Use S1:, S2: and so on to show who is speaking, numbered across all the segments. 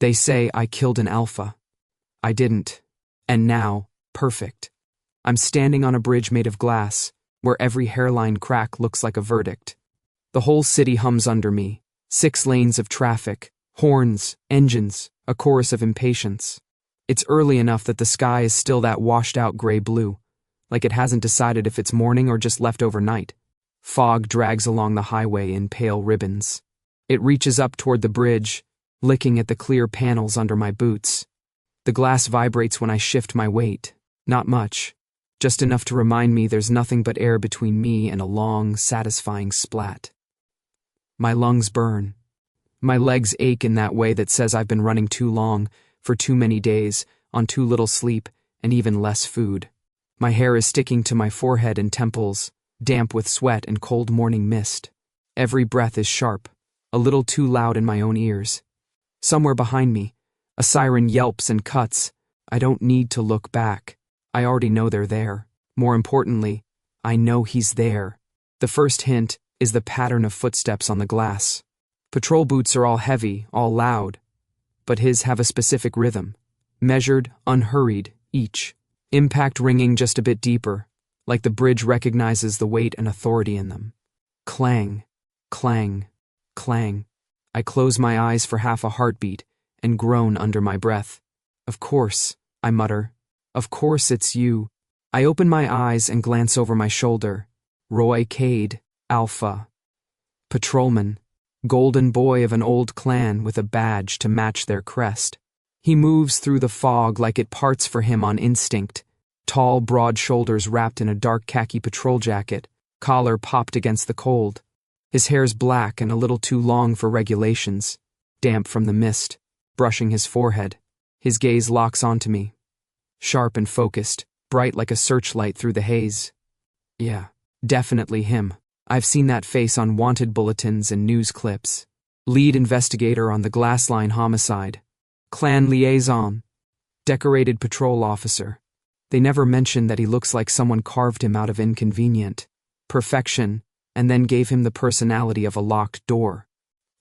S1: They say I killed an alpha. I didn't. And now, perfect. I'm standing on a bridge made of glass, where every hairline crack looks like a verdict. The whole city hums under me, 6 lanes of traffic, horns, engines, a chorus of impatience. It's early enough that the sky is still that washed-out gray-blue, like it hasn't decided if it's morning or just left overnight. Fog drags along the highway in pale ribbons. It reaches up toward the bridge, licking at the clear panels under my boots. The glass vibrates when I shift my weight. Not much, just enough to remind me there's nothing but air between me and a long, satisfying splat. My lungs burn. My legs ache in that way that says I've been running too long, for too many days, on too little sleep, and even less food. My hair is sticking to my forehead and temples, damp with sweat and cold morning mist. Every breath is sharp, a little too loud in my own ears. Somewhere behind me, a siren yelps and cuts. I don't need to look back. I already know they're there. More importantly, I know he's there. The first hint is the pattern of footsteps on the glass. Patrol boots are all heavy, all loud, but his have a specific rhythm. Measured, unhurried, each. Impact ringing just a bit deeper, like the bridge recognizes the weight and authority in them. Clang, clang, clang. I close my eyes for half a heartbeat and groan under my breath. Of course, I mutter. Of course it's you. I open my eyes and glance over my shoulder. Roi Cade, Alpha. Patrolman. Golden boy of an old clan with a badge to match their crest. He moves through the fog like it parts for him on instinct. Tall, broad shoulders wrapped in a dark khaki patrol jacket, collar popped against the cold. His hair's black and a little too long for regulations, damp from the mist, brushing his forehead. His gaze locks onto me. Sharp and focused, bright like a searchlight through the haze. Yeah, definitely him. I've seen that face on wanted bulletins and news clips. Lead investigator on the Glassline homicide. Clan liaison. Decorated patrol officer. They never mention that he looks like someone carved him out of inconvenient perfection and then gave him the personality of a locked door.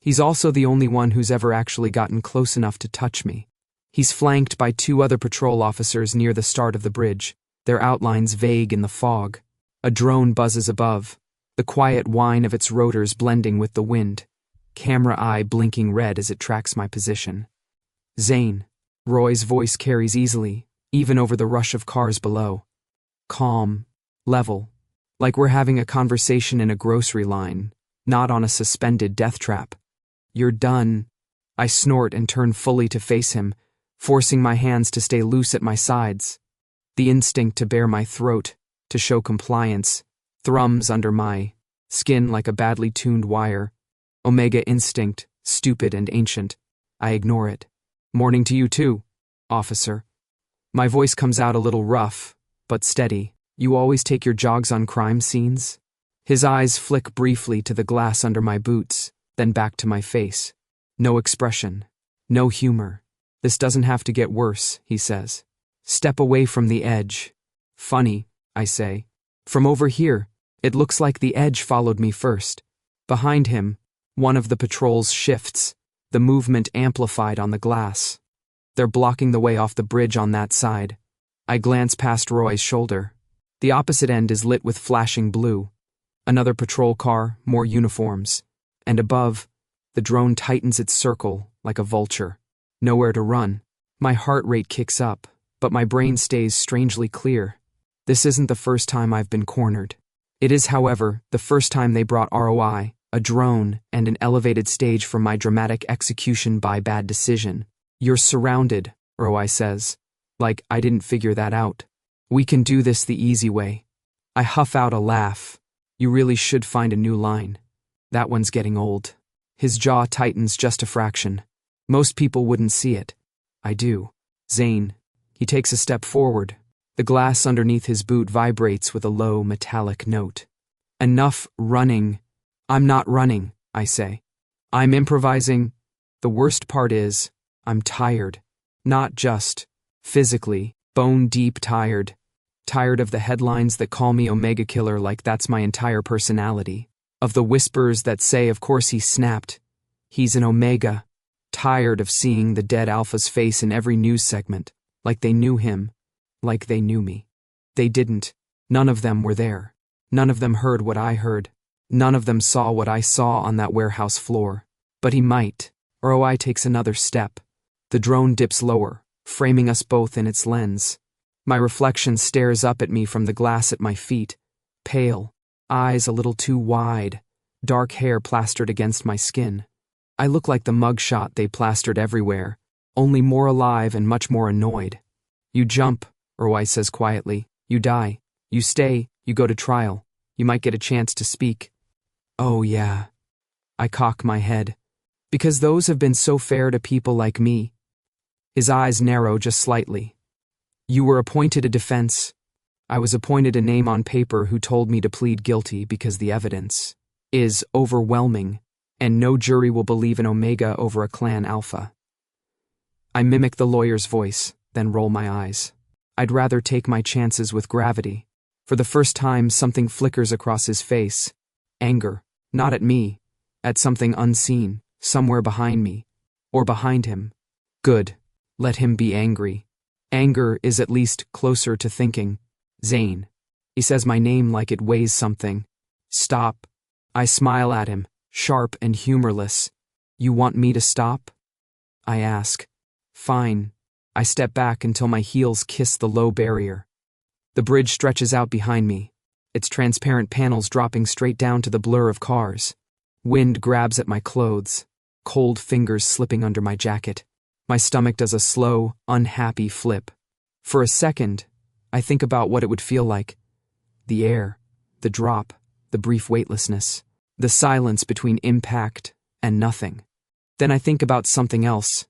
S1: He's also the only one who's ever actually gotten close enough to touch me. He's flanked by 2 other patrol officers near the start of the bridge, their outlines vague in the fog. A drone buzzes above, the quiet whine of its rotors blending with the wind, camera eye blinking red as it tracks my position. Zane. Roi's voice carries easily, even over the rush of cars below. Calm, level, like we're having a conversation in a grocery line, not on a suspended death trap. You're done. I snort and turn fully to face him, forcing my hands to stay loose at my sides. The instinct to bare my throat, to show compliance, thrums under my skin like a badly tuned wire. Omega instinct, stupid and ancient. I ignore it. Morning to you too, officer. My voice comes out a little rough, but steady. You always take your jogs on crime scenes? His eyes flick briefly to the glass under my boots, then back to my face. No expression. No humor. This doesn't have to get worse, he says. Step away from the edge. Funny, I say. From over here, it looks like the edge followed me first. Behind him, one of the patrols shifts, the movement amplified on the glass. They're blocking the way off the bridge on that side. I glance past Roy's shoulder. The opposite end is lit with flashing blue. Another patrol car, more uniforms. And above, the drone tightens its circle like a vulture. Nowhere to run. My heart rate kicks up, but my brain stays strangely clear. This isn't the first time I've been cornered. It is, however, the first time they brought ROI, a drone, and an elevated stage for my dramatic execution by bad decision. You're surrounded, Roi says. Like I didn't figure that out. We can do this the easy way. I huff out a laugh. You really should find a new line. That one's getting old. His jaw tightens just a fraction. Most people wouldn't see it. I do. Zane. He takes a step forward. The glass underneath his boot vibrates with a low, metallic note. Enough running. I'm not running, I say. I'm improvising. The worst part is, I'm tired. Not just physically, bone-deep tired. Tired of the headlines that call me Omega Killer like that's my entire personality. Of the whispers that say, of course he snapped. He's an Omega. tired of seeing the dead Alpha's face in every news segment, like they knew him, like they knew me. They didn't. None of them were there. None of them heard what I heard. None of them saw what I saw on that warehouse floor. But he might. Roi takes another step. The drone dips lower, framing us both in its lens. My reflection stares up at me from the glass at my feet, pale, eyes a little too wide, dark hair plastered against my skin. I look like the mugshot they plastered everywhere, only more alive and much more annoyed. You jump, Roi says quietly. You die. You stay. You go to trial. You might get a chance to speak. Oh yeah. I cock my head. Because those have been so fair to people like me. His eyes narrow just slightly. You were appointed a defense. I was appointed a name on paper who told me to plead guilty because the evidence is overwhelming, and no jury will believe an Omega over a clan Alpha. I mimic the lawyer's voice, then roll my eyes. I'd rather take my chances with gravity. For the first time, something flickers across his face. Anger, not at me, at something unseen, somewhere behind me, or behind him. Good, let him be angry. Anger is at least closer to thinking. Zane. He says my name like it weighs something. Stop. I smile at him, sharp and humorless. You want me to stop? I ask. Fine. I step back until my heels kiss the low barrier. The bridge stretches out behind me, its transparent panels dropping straight down to the blur of cars. Wind grabs at my clothes, cold fingers slipping under my jacket. My stomach does a slow, unhappy flip. For a second, I think about what it would feel like. The air, the drop, the brief weightlessness, the silence between impact and nothing. Then I think about something else,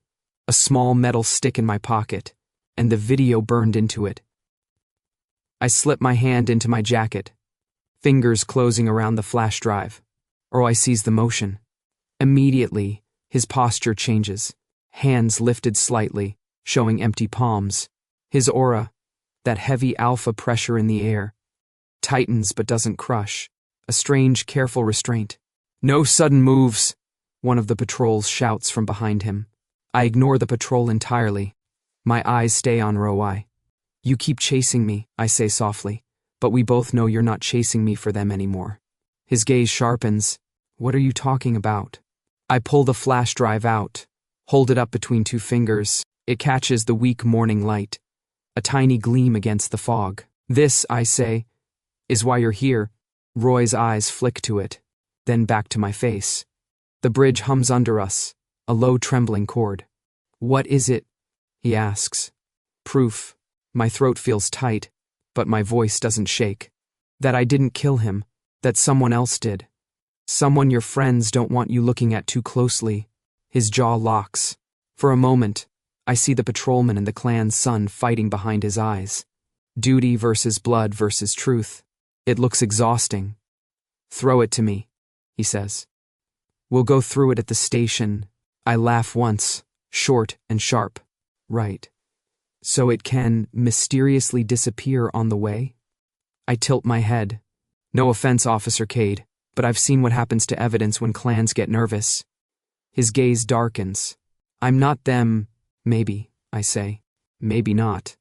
S1: a small metal stick in my pocket, and the video burned into it. I slip my hand into my jacket, fingers closing around the flash drive. Roi sees the motion. Immediately, his posture changes, hands lifted slightly, showing empty palms. His aura, that heavy alpha pressure in the air, tightens but doesn't crush, a strange, careful restraint. No sudden moves, one of the patrols shouts from behind him. I ignore the patrol entirely. My eyes stay on Roi. You keep chasing me, I say softly, but we both know you're not chasing me for them anymore. His gaze sharpens. What are you talking about? I pull the flash drive out, hold it up between two fingers. It catches the weak morning light, a tiny gleam against the fog. This, I say, is why you're here. Roy's eyes flick to it, then back to my face. The bridge hums under us, a low trembling chord. What is it? He asks. Proof. My throat feels tight, but my voice doesn't shake. That I didn't kill him, that someone else did. Someone your friends don't want you looking at too closely. His jaw locks. For a moment, I see the patrolman and the clan's son fighting behind his eyes. Duty versus blood versus truth. It looks exhausting. Throw it to me, he says. We'll go through it at the station. I laugh once, short and sharp. Right. So it can mysteriously disappear on the way? I tilt my head. No offense, Officer Cade, but I've seen what happens to evidence when clans get nervous. His gaze darkens. I'm not them. Maybe, I say. Maybe not.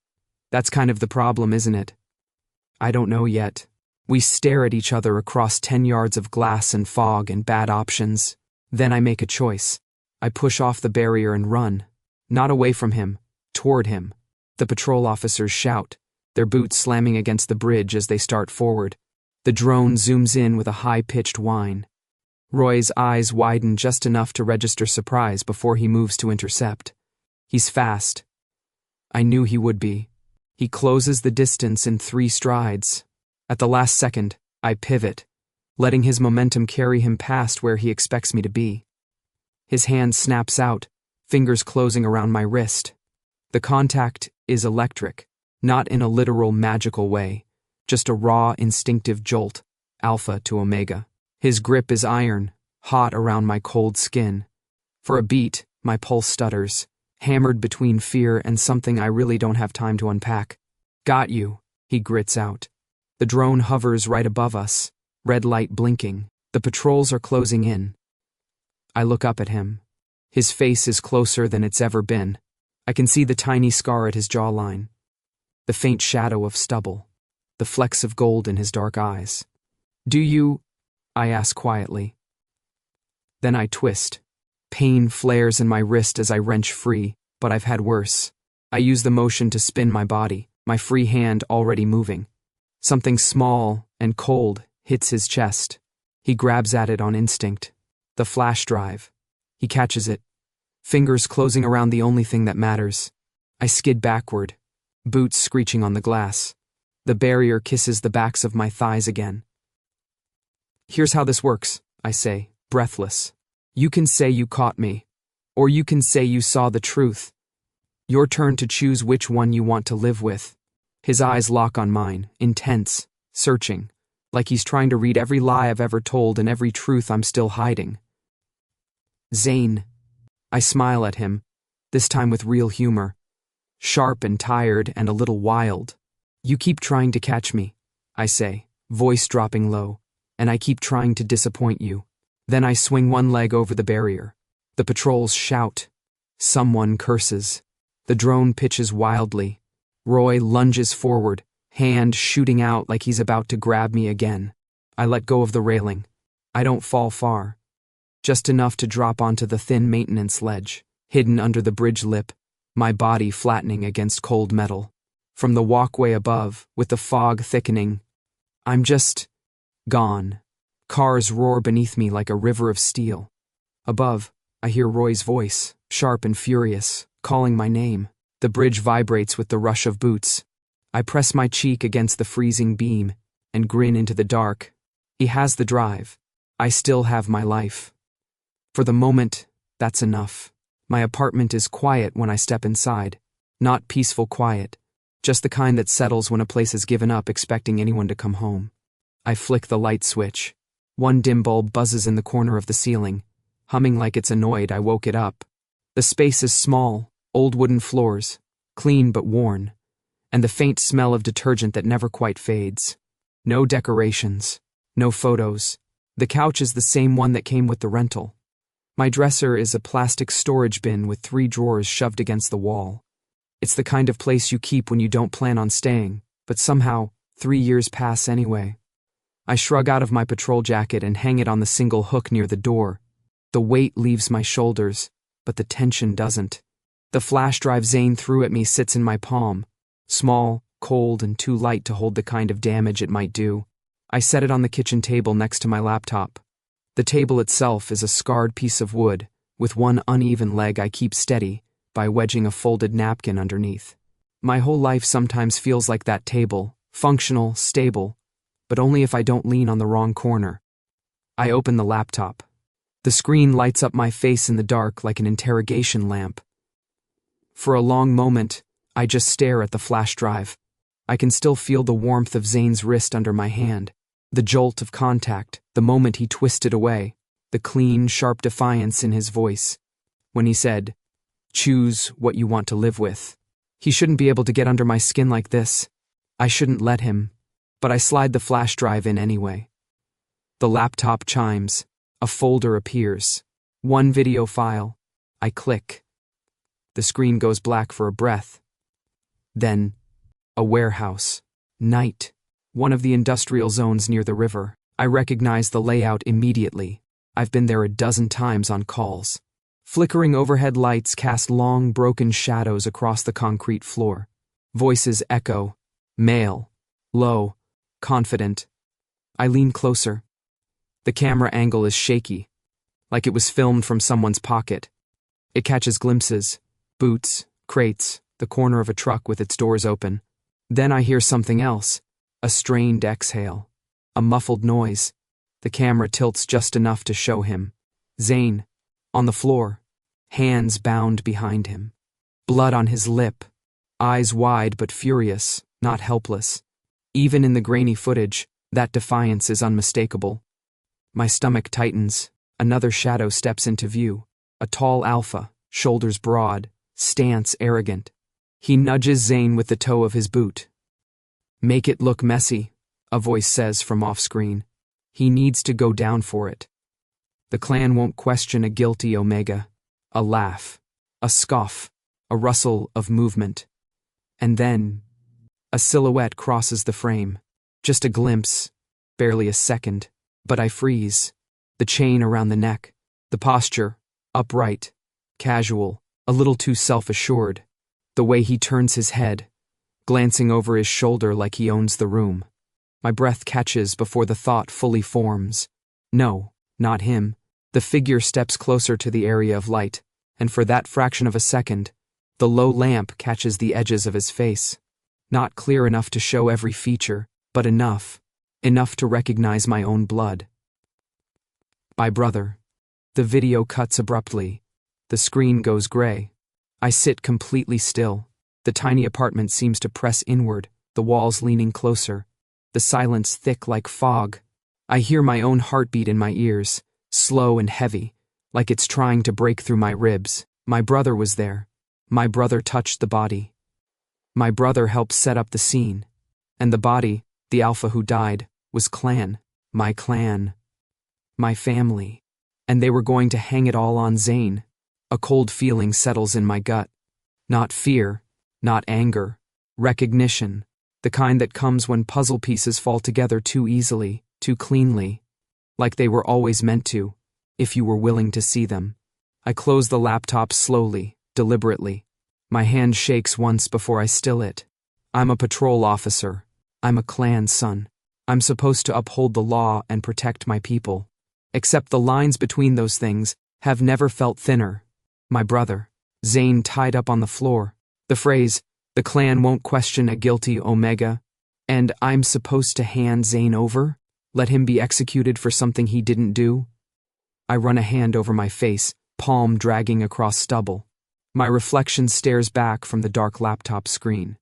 S1: That's kind of the problem, isn't it? I don't know yet. We stare at each other across 10 yards of glass and fog and bad options. Then I make a choice. I push off the barrier and run. Not away from him, toward him. The patrol officers shout, their boots slamming against the bridge as they start forward. The drone zooms in with a high-pitched whine. Roy's eyes widen just enough to register surprise before he moves to intercept. He's fast. I knew he would be. He closes the distance in 3 strides. At the last second, I pivot, letting his momentum carry him past where he expects me to be. His hand snaps out, fingers closing around my wrist. The contact is electric, not in a literal magical way, just a raw, instinctive jolt, alpha to omega. His grip is iron, hot around my cold skin. For a beat, my pulse stutters, hammered between fear and something I really don't have time to unpack. Got you, he grits out. The drone hovers right above us, red light blinking. The patrols are closing in. I look up at him. His face is closer than it's ever been. I can see the tiny scar at his jawline, the faint shadow of stubble, the flecks of gold in his dark eyes. "Do you?" I ask quietly. Then I twist. Pain flares in my wrist as I wrench free, but I've had worse. I use the motion to spin my body, my free hand already moving. Something small and cold hits his chest. He grabs at it on instinct. The flash drive. He catches it, fingers closing around the only thing that matters. I skid backward, boots screeching on the glass. The barrier kisses the backs of my thighs again. "Here's how this works," I say, breathless. "You can say you caught me, or you can say you saw the truth. Your turn to choose which one you want to live with." His eyes lock on mine, intense, searching, like he's trying to read every lie I've ever told and every truth I'm still hiding. "Zane." I smile at him, this time with real humor, sharp and tired and a little wild. "You keep trying to catch me," I say, voice dropping low, "and I keep trying to disappoint you." Then I swing one leg over the barrier. The patrols shout. Someone curses. The drone pitches wildly. Roi lunges forward, hand shooting out like he's about to grab me again. I let go of the railing. I don't fall far. Just enough to drop onto the thin maintenance ledge, hidden under the bridge lip, my body flattening against cold metal. From the walkway above, with the fog thickening, I'm just gone. Cars roar beneath me like a river of steel. Above, I hear Roy's voice, sharp and furious, calling my name. The bridge vibrates with the rush of boots. I press my cheek against the freezing beam and grin into the dark. He has the drive. I still have my life. For the moment, that's enough. My apartment is quiet when I step inside. Not peaceful quiet, just the kind that settles when a place has given up expecting anyone to come home. I flick the light switch. One dim bulb buzzes in the corner of the ceiling. Humming like it's annoyed, I woke it up. The space is small, old wooden floors, clean but worn, and the faint smell of detergent that never quite fades. No decorations, no photos. The couch is the same one that came with the rental. My dresser is a plastic storage bin with 3 drawers shoved against the wall. It's the kind of place you keep when you don't plan on staying, but somehow, 3 years pass anyway. I shrug out of my patrol jacket and hang it on the single hook near the door. The weight leaves my shoulders, but the tension doesn't. The flash drive Zane threw at me sits in my palm, small, cold, and too light to hold the kind of damage it might do. I set it on the kitchen table next to my laptop. The table itself is a scarred piece of wood, with one uneven leg I keep steady by wedging a folded napkin underneath. My whole life sometimes feels like that table, functional, stable, but only if I don't lean on the wrong corner. I open the laptop. The screen lights up my face in the dark like an interrogation lamp. For a long moment, I just stare at the flash drive. I can still feel the warmth of Zane's wrist under my hand, the jolt of contact, the moment he twisted away, the clean, sharp defiance in his voice. When he said, "Choose what you want to live with." He shouldn't be able to get under my skin like this. I shouldn't let him, but I slide the flash drive in anyway. The laptop chimes. A folder appears. One video file. I click. The screen goes black for a breath. Then, a warehouse. Night. One of the industrial zones near the river. I recognize the layout immediately. I've been there a dozen times on calls. Flickering overhead lights cast long, broken shadows across the concrete floor. Voices echo. Male. Low. Confident. I lean closer. The camera angle is shaky, like it was filmed from someone's pocket. It catches glimpses. Boots, crates, the corner of a truck with its doors open. Then I hear something else. A strained exhale. A muffled noise. The camera tilts just enough to show him. Zane, on the floor, hands bound behind him. Blood on his lip. Eyes wide but furious, not helpless. Even in the grainy footage, that defiance is unmistakable. My stomach tightens. Another shadow steps into view. A tall alpha, shoulders broad, stance arrogant. He nudges Zane with the toe of his boot. "Make it look messy," a voice says from off-screen. He needs to go down for it. The clan won't question a guilty Omega. A laugh. A scoff. A rustle of movement. And then, a silhouette crosses the frame. Just a glimpse. Barely a second. But I freeze. The chain around the neck. The posture. Upright. Casual. A little too self-assured. The way he turns his head. Glancing over his shoulder like he owns the room. My breath catches before the thought fully forms. No, not him. The figure steps closer to the area of light, and for that fraction of a second, the low lamp catches the edges of his face. Not clear enough to show every feature, but enough. Enough to recognize my own blood. My brother. The video cuts abruptly. The screen goes gray. I sit completely still. The tiny apartment seems to press inward, the walls leaning closer. The silence thick like fog. I hear my own heartbeat in my ears, slow and heavy, like it's trying to break through my ribs. My brother was there. My brother touched the body. My brother helped set up the scene. And the body, the alpha who died, was clan. My clan. My family. And they were going to hang it all on Zane. A cold feeling settles in my gut. Not fear, not anger. Recognition. The kind that comes when puzzle pieces fall together too easily, too cleanly. Like they were always meant to, if you were willing to see them. I close the laptop slowly, deliberately. My hand shakes once before I still it. I'm a patrol officer. I'm a clan son. I'm supposed to uphold the law and protect my people. Except the lines between those things have never felt thinner. My brother. Zane tied up on the floor. The phrase, "The clan won't question a guilty Omega," and "I'm supposed to hand Zane over? Let him be executed for something he didn't do?" I run a hand over my face, palm dragging across stubble. My reflection stares back from the dark laptop screen.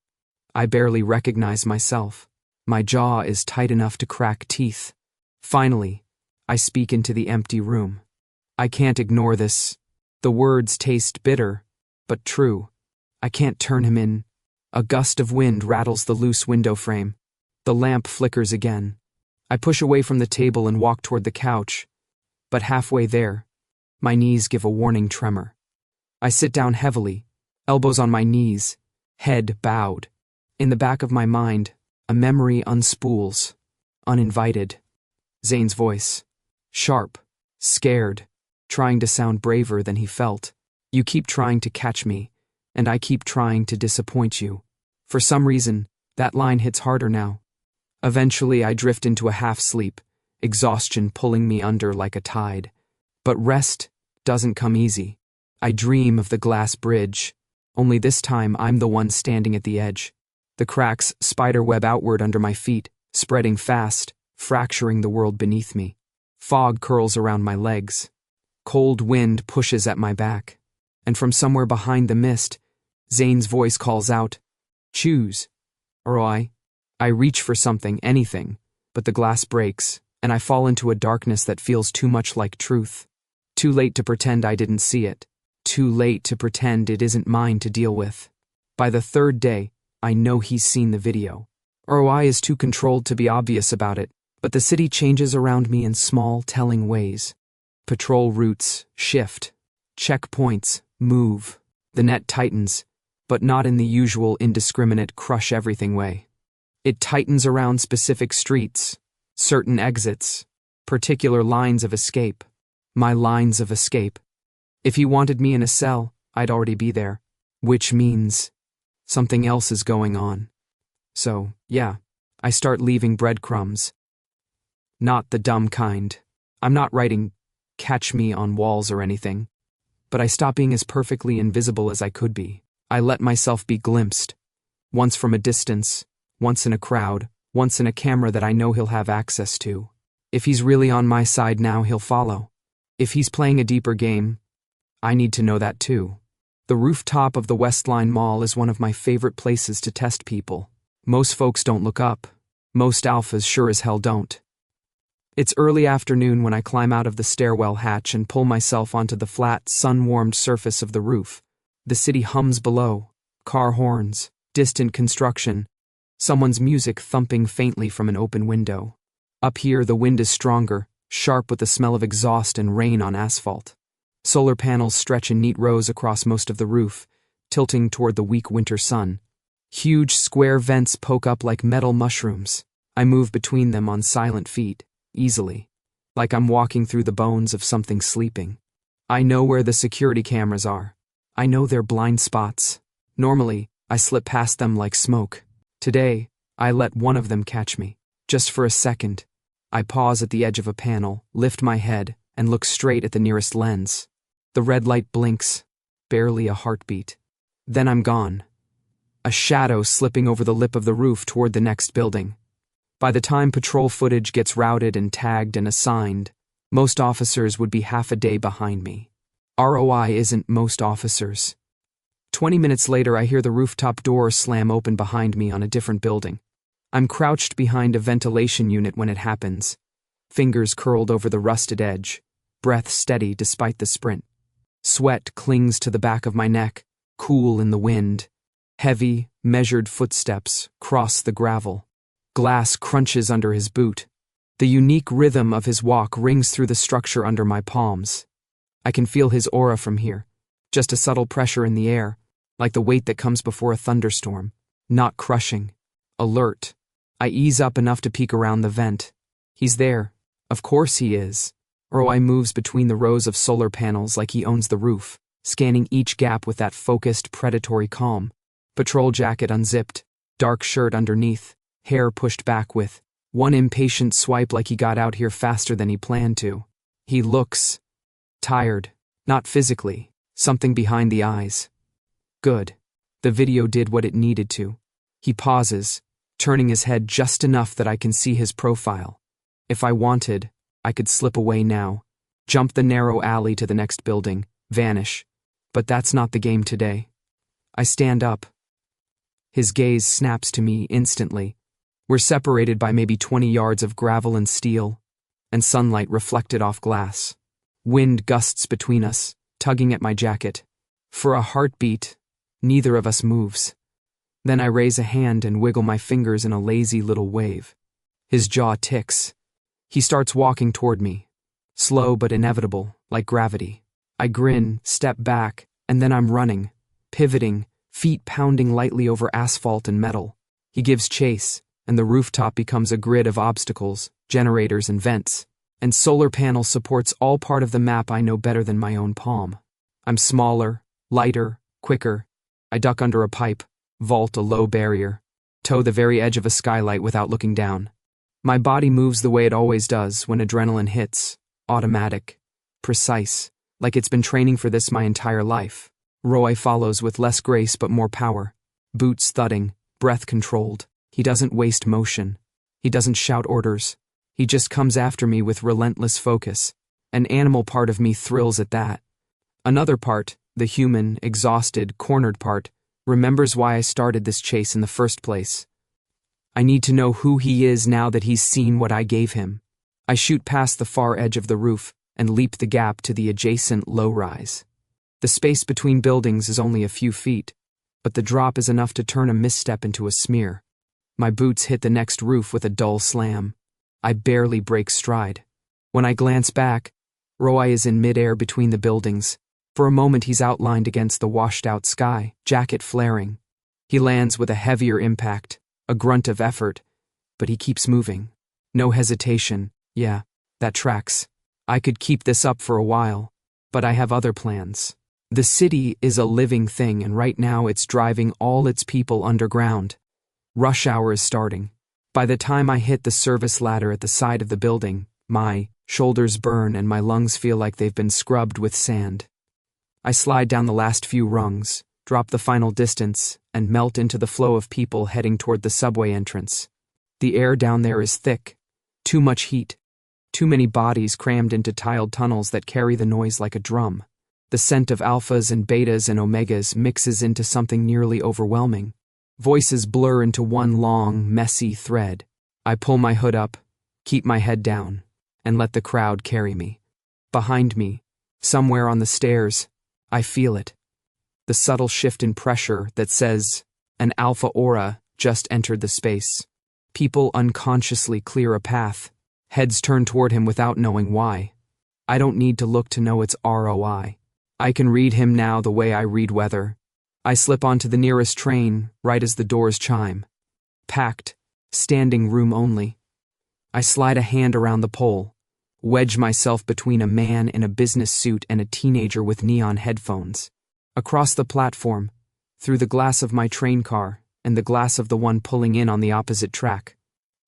S1: I barely recognize myself. My jaw is tight enough to crack teeth. Finally, I speak into the empty room. I can't ignore this. The words taste bitter, but true. I can't turn him in. A gust of wind rattles the loose window frame. The lamp flickers again. I push away from the table and walk toward the couch. But halfway there, my knees give a warning tremor. I sit down heavily, elbows on my knees, head bowed. In the back of my mind, a memory unspools. Uninvited. Zane's voice. Sharp, scared, trying to sound braver than he felt. "You keep trying to catch me, and I keep trying to disappoint you." For some reason, that line hits harder now. Eventually, I drift into a half-sleep, exhaustion pulling me under like a tide. But rest doesn't come easy. I dream of the glass bridge, only this time I'm the one standing at the edge. The cracks spiderweb outward under my feet, spreading fast, fracturing the world beneath me. Fog curls around my legs. Cold wind pushes at my back. And from somewhere behind the mist, Zane's voice calls out, "Choose, Roi." I reach for something, anything, but the glass breaks, and I fall into a darkness that feels too much like truth. Too late to pretend I didn't see it. Too late to pretend it isn't mine to deal with. By the third day, I know he's seen the video. Roi is too controlled to be obvious about it, but the city changes around me in small, telling ways. Patrol routes shift. Checkpoints move. The net tightens, but not in the usual indiscriminate crush-everything way. It tightens around specific streets, certain exits, particular lines of escape. My lines of escape. If he wanted me in a cell, I'd already be there. Which means something else is going on. So, yeah, I start leaving breadcrumbs. Not the dumb kind. I'm not writing "catch me" on walls or anything. But I stop being as perfectly invisible as I could be. I let myself be glimpsed. Once from a distance, once in a crowd, once in a camera that I know he'll have access to. If he's really on my side now, he'll follow. If he's playing a deeper game, I need to know that too. The rooftop of the Westline Mall is one of my favorite places to test people. Most folks don't look up. Most alphas sure as hell don't. It's early afternoon when I climb out of the stairwell hatch and pull myself onto the flat, sun-warmed surface of the roof. The city hums below. Car horns, distant construction, someone's music thumping faintly from an open window. Up here, the wind is stronger, sharp with the smell of exhaust and rain on asphalt. Solar panels stretch in neat rows across most of the roof, tilting toward the weak winter sun. Huge square vents poke up like metal mushrooms. I move between them on silent feet, easily, like I'm walking through the bones of something sleeping. I know where the security cameras are. I know their blind spots. Normally, I slip past them like smoke. Today, I let one of them catch me. Just for a second. I pause at the edge of a panel, lift my head, and look straight at the nearest lens. The red light blinks, barely a heartbeat. Then I'm gone. A shadow slipping over the lip of the roof toward the next building. By the time patrol footage gets routed and tagged and assigned, most officers would be half a day behind me. ROI isn't most officers. 20 minutes later, I hear the rooftop door slam open behind me on a different building. I'm crouched behind a ventilation unit when it happens, fingers curled over the rusted edge, breath steady despite the sprint. Sweat clings to the back of my neck, cool in the wind. Heavy, measured footsteps cross the gravel. Glass crunches under his boot. The unique rhythm of his walk rings through the structure under my palms. I can feel his aura from here, just a subtle pressure in the air, like the weight that comes before a thunderstorm. Not crushing. Alert. I ease up enough to peek around the vent. He's there. Of course he is. Roi moves between the rows of solar panels like he owns the roof, scanning each gap with that focused, predatory calm. Patrol jacket unzipped, dark shirt underneath, hair pushed back with one impatient swipe like he got out here faster than he planned to. He looks tired, not physically, something behind the eyes. Good. The video did what it needed to. He pauses, turning his head just enough that I can see his profile. If I wanted, I could slip away now, jump the narrow alley to the next building, vanish. But that's not the game today. I stand up. His gaze snaps to me instantly. We're separated by maybe 20 yards of gravel and steel, and sunlight reflected off glass. Wind gusts between us, tugging at my jacket. For a heartbeat, neither of us moves. Then I raise a hand and wiggle my fingers in a lazy little wave. His jaw ticks. He starts walking toward me. Slow but inevitable, like gravity. I grin, step back, and then I'm running, pivoting, feet pounding lightly over asphalt and metal. He gives chase, and the rooftop becomes a grid of obstacles, generators and vents, and solar panel supports all part of the map I know better than my own palm. I'm smaller, lighter, quicker. I duck under a pipe, vault a low barrier, toe the very edge of a skylight without looking down. My body moves the way it always does when adrenaline hits, automatic, precise, like it's been training for this my entire life. Roi follows with less grace but more power, boots thudding, breath controlled. He doesn't waste motion. He doesn't shout orders. He just comes after me with relentless focus. An animal part of me thrills at that. Another part, the human, exhausted, cornered part, remembers why I started this chase in the first place. I need to know who he is now that he's seen what I gave him. I shoot past the far edge of the roof and leap the gap to the adjacent low-rise. The space between buildings is only a few feet, but the drop is enough to turn a misstep into a smear. My boots hit the next roof with a dull slam. I barely break stride. When I glance back, Roi is in midair between the buildings. For a moment he's outlined against the washed-out sky, jacket flaring. He lands with a heavier impact, a grunt of effort, but he keeps moving. No hesitation. Yeah, that tracks. I could keep this up for a while, but I have other plans. The city is a living thing, and right now it's driving all its people underground. Rush hour is starting. By the time I hit the service ladder at the side of the building, my shoulders burn and my lungs feel like they've been scrubbed with sand. I slide down the last few rungs, drop the final distance, and melt into the flow of people heading toward the subway entrance. The air down there is thick. Too much heat. Too many bodies crammed into tiled tunnels that carry the noise like a drum. The scent of alphas and betas and omegas mixes into something nearly overwhelming. Voices blur into one long, messy thread. I pull my hood up, keep my head down, and let the crowd carry me. Behind me, somewhere on the stairs, I feel it. The subtle shift in pressure that says, an alpha aura just entered the space. People unconsciously clear a path. Heads turn toward him without knowing why. I don't need to look to know it's ROI. I can read him now the way I read weather. I slip onto the nearest train right as the doors chime. Packed, standing room only. I slide a hand around the pole, wedge myself between a man in a business suit and a teenager with neon headphones. Across the platform, through the glass of my train car and the glass of the one pulling in on the opposite track,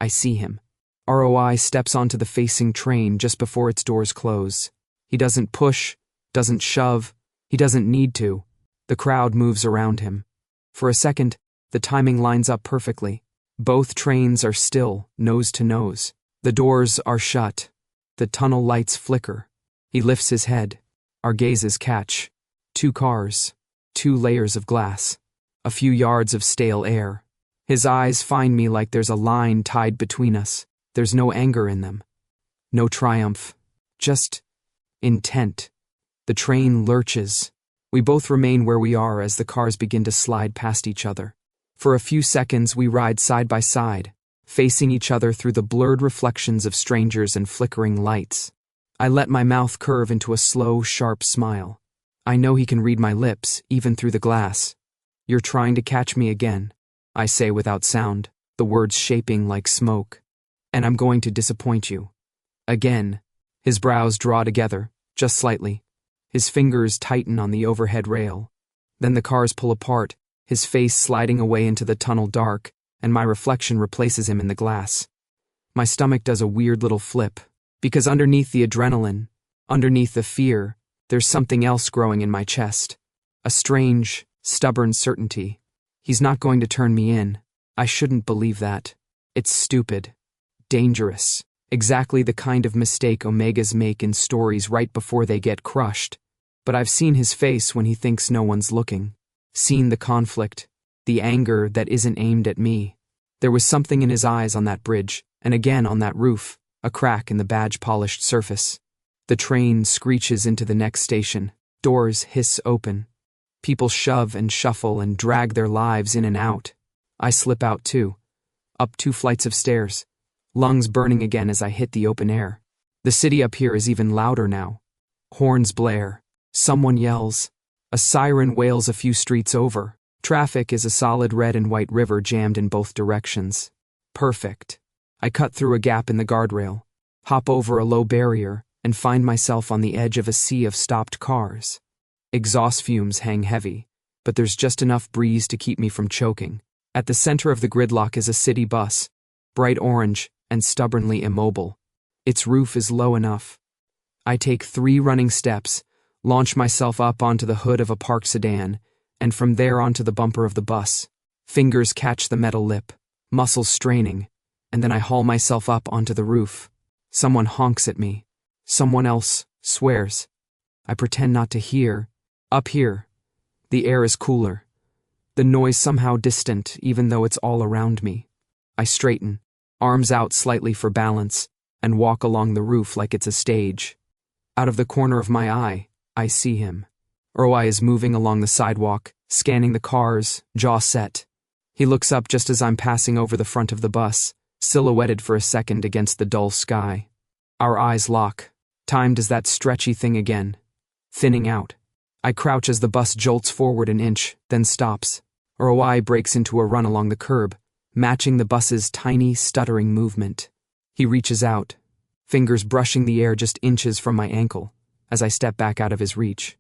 S1: I see him. ROI steps onto the facing train just before its doors close. He doesn't push, doesn't shove, he doesn't need to. The crowd moves around him. For a second, the timing lines up perfectly. Both trains are still, nose to nose. The doors are shut. The tunnel lights flicker. He lifts his head. Our gazes catch. 2 cars. 2 layers of glass. A few yards of stale air. His eyes find me like there's a line tied between us. There's no anger in them. No triumph. Just intent. The train lurches. We both remain where we are as the cars begin to slide past each other. For a few seconds we ride side by side, facing each other through the blurred reflections of strangers and flickering lights. I let my mouth curve into a slow, sharp smile. I know he can read my lips, even through the glass. "You're trying to catch me again," I say without sound, the words shaping like smoke. "And I'm going to disappoint you. Again." His brows draw together, just slightly. His fingers tighten on the overhead rail. Then the cars pull apart, his face sliding away into the tunnel dark, and my reflection replaces him in the glass. My stomach does a weird little flip, because underneath the adrenaline, underneath the fear, there's something else growing in my chest. A strange, stubborn certainty. He's not going to turn me in. I shouldn't believe that. It's stupid. Dangerous. Exactly the kind of mistake Omegas make in stories right before they get crushed. But I've seen his face when he thinks no one's looking. Seen the conflict, the anger that isn't aimed at me. There was something in his eyes on that bridge, and again on that roof, a crack in the badge-polished surface. The train screeches into the next station. Doors hiss open. People shove and shuffle and drag their lives in and out. I slip out too. Up 2 flights of stairs. Lungs burning again as I hit the open air. The city up here is even louder now. Horns blare. Someone yells. A siren wails a few streets over. Traffic is a solid red and white river jammed in both directions. Perfect. I cut through a gap in the guardrail, hop over a low barrier, and find myself on the edge of a sea of stopped cars. Exhaust fumes hang heavy, but there's just enough breeze to keep me from choking. At the center of the gridlock is a city bus, bright orange and stubbornly immobile. Its roof is low enough. I take 3 running steps, launch myself up onto the hood of a parked sedan, and from there onto the bumper of the bus. Fingers catch the metal lip, muscles straining, and then I haul myself up onto the roof. Someone honks at me. Someone else swears. I pretend not to hear. Up here, the air is cooler. The noise somehow distant, even though it's all around me. I straighten, arms out slightly for balance, and walk along the roof like it's a stage. Out of the corner of my eye, I see him. Roi is moving along the sidewalk, scanning the cars, jaw set. He looks up just as I'm passing over the front of the bus, silhouetted for a second against the dull sky. Our eyes lock. Time does that stretchy thing again. Thinning out. I crouch as the bus jolts forward an inch, then stops. Roi breaks into a run along the curb, matching the bus's tiny, stuttering movement. He reaches out, fingers brushing the air just inches from my ankle, as I step back out of his reach.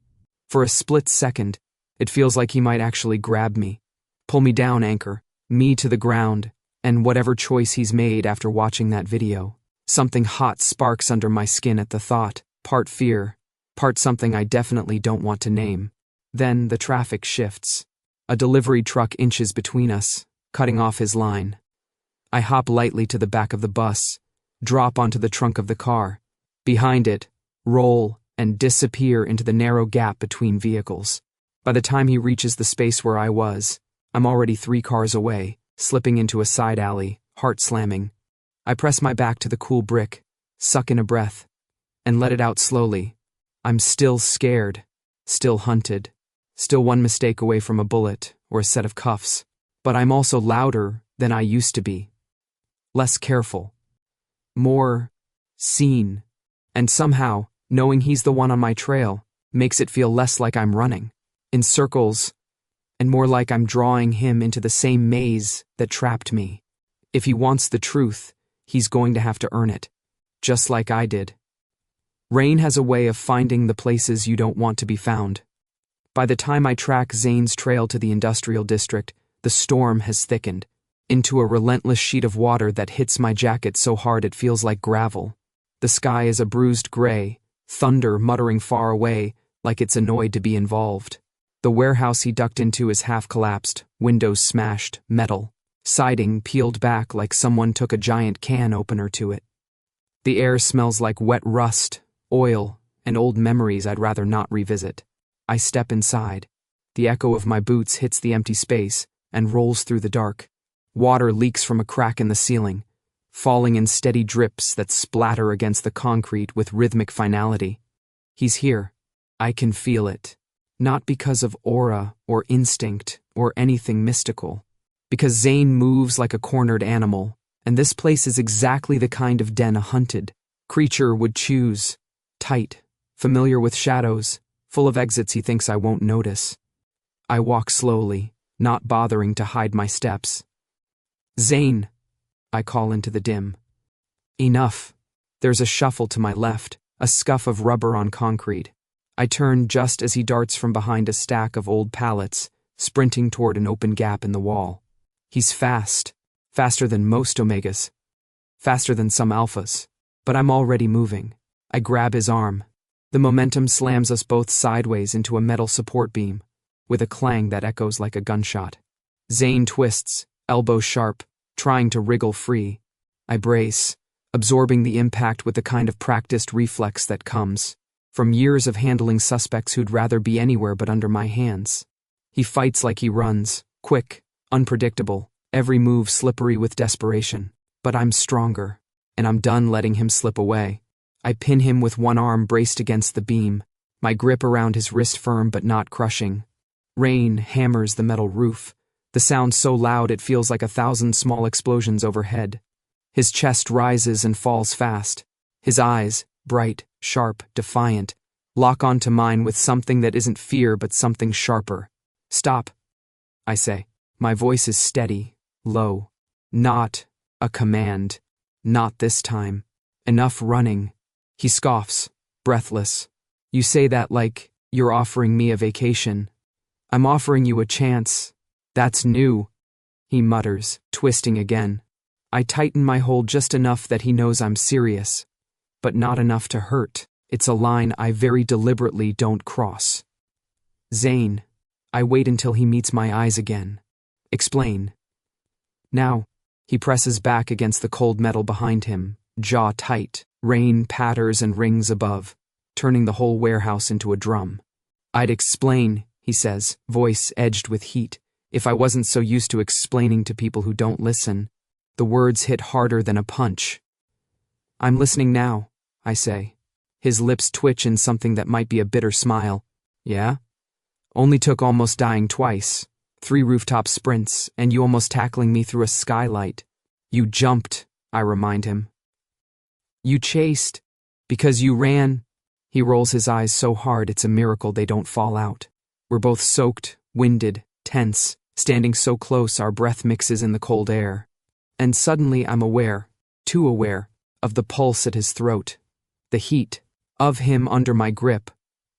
S1: For a split second, it feels like he might actually grab me, pull me down anchor, me to the ground, and whatever choice he's made after watching that video. Something hot sparks under my skin at the thought, part fear, part something I definitely don't want to name. Then the traffic shifts. A delivery truck inches between us, cutting off his line. I hop lightly to the back of the bus, drop onto the trunk of the car. Behind it, roll and disappear into the narrow gap between vehicles. By the time he reaches the space where I was, I'm already 3 cars away, slipping into a side alley, heart slamming. I press my back to the cool brick, suck in a breath, and let it out slowly. I'm still scared, still hunted, still one mistake away from a bullet or a set of cuffs. But I'm also louder than I used to be. Less careful. More seen. And somehow, Knowing he's the one on my trail makes it feel less like I'm running in circles and more like I'm drawing him into the same maze that trapped me. If he wants the truth, he's going to have to earn it, just like I did. Rain has a way of finding the places you don't want to be found. By the time I track Zane's trail to the industrial district, the storm has thickened into a relentless sheet of water that hits my jacket so hard it feels like gravel. The sky is a bruised gray, thunder muttering far away like it's annoyed to be involved. The warehouse he ducked into is half collapsed, windows smashed, metal, siding peeled back like someone took a giant can opener to it. The air smells like wet rust, oil, and old memories I'd rather not revisit. I step inside. The echo of my boots hits the empty space and rolls through the dark. Water leaks from a crack in the ceiling, falling in steady drips that splatter against the concrete with rhythmic finality. He's here. I can feel it. Not because of aura or instinct or anything mystical. Because Zane moves like a cornered animal, and this place is exactly the kind of den a hunted creature would choose. Tight, familiar with shadows, full of exits he thinks I won't notice. I walk slowly, not bothering to hide my steps. Zane, I call into the dim. Enough. There's a shuffle to my left, a scuff of rubber on concrete. I turn just as he darts from behind a stack of old pallets, sprinting toward an open gap in the wall. He's fast, faster than most omegas, faster than some alphas, but I'm already moving. I grab his arm. The momentum slams us both sideways into a metal support beam, with a clang that echoes like a gunshot. Zane twists, elbow sharp, trying to wriggle free. I brace, absorbing the impact with the kind of practiced reflex that comes from years of handling suspects who'd rather be anywhere but under my hands. He fights like he runs, quick, unpredictable, every move slippery with desperation. But I'm stronger, and I'm done letting him slip away. I pin him with one arm braced against the beam, my grip around his wrist firm but not crushing. Rain hammers the metal roof, the sound so loud it feels like 1,000 small explosions overhead. His chest rises and falls fast. His eyes, bright, sharp, defiant, lock onto mine with something that isn't fear but something sharper. Stop, I say. My voice is steady, low. Not a command. Not this time. Enough running. He scoffs, breathless. You say that like you're offering me a vacation. I'm offering you a chance. That's new, he mutters, twisting again. I tighten my hold just enough that he knows I'm serious, but not enough to hurt. It's a line I very deliberately don't cross. Zane, I wait until he meets my eyes again. Explain. Now, he presses back against the cold metal behind him, jaw tight. Rain patters and rings above, turning the whole warehouse into a drum. I'd explain, he says, voice edged with heat, if I wasn't so used to explaining to people who don't listen. The words hit harder than a punch. I'm listening now, I say. His lips twitch in something that might be a bitter smile. Yeah? Only took almost dying twice, 3 rooftop sprints, and you almost tackling me through a skylight. You jumped, I remind him. You chased, because you ran. He rolls his eyes so hard it's a miracle they don't fall out. We're both soaked, winded, tense, standing so close our breath mixes in the cold air. And suddenly I'm aware, too aware, of the pulse at his throat. The heat of him under my grip.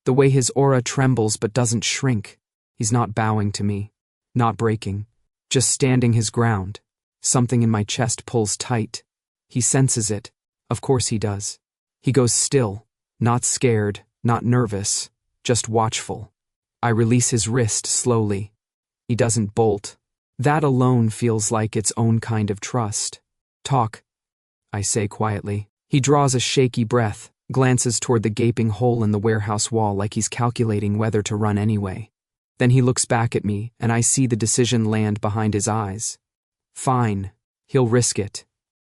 S1: The way his aura trembles but doesn't shrink. He's not bowing to me, not breaking, just standing his ground. Something in my chest pulls tight. He senses it. Of course he does. He goes still, not scared, not nervous, just watchful. I release his wrist slowly. He doesn't bolt. That alone feels like its own kind of trust. Talk, I say quietly. He draws a shaky breath, glances toward the gaping hole in the warehouse wall like he's calculating whether to run anyway. Then he looks back at me, and I see the decision land behind his eyes. Fine, he'll risk it.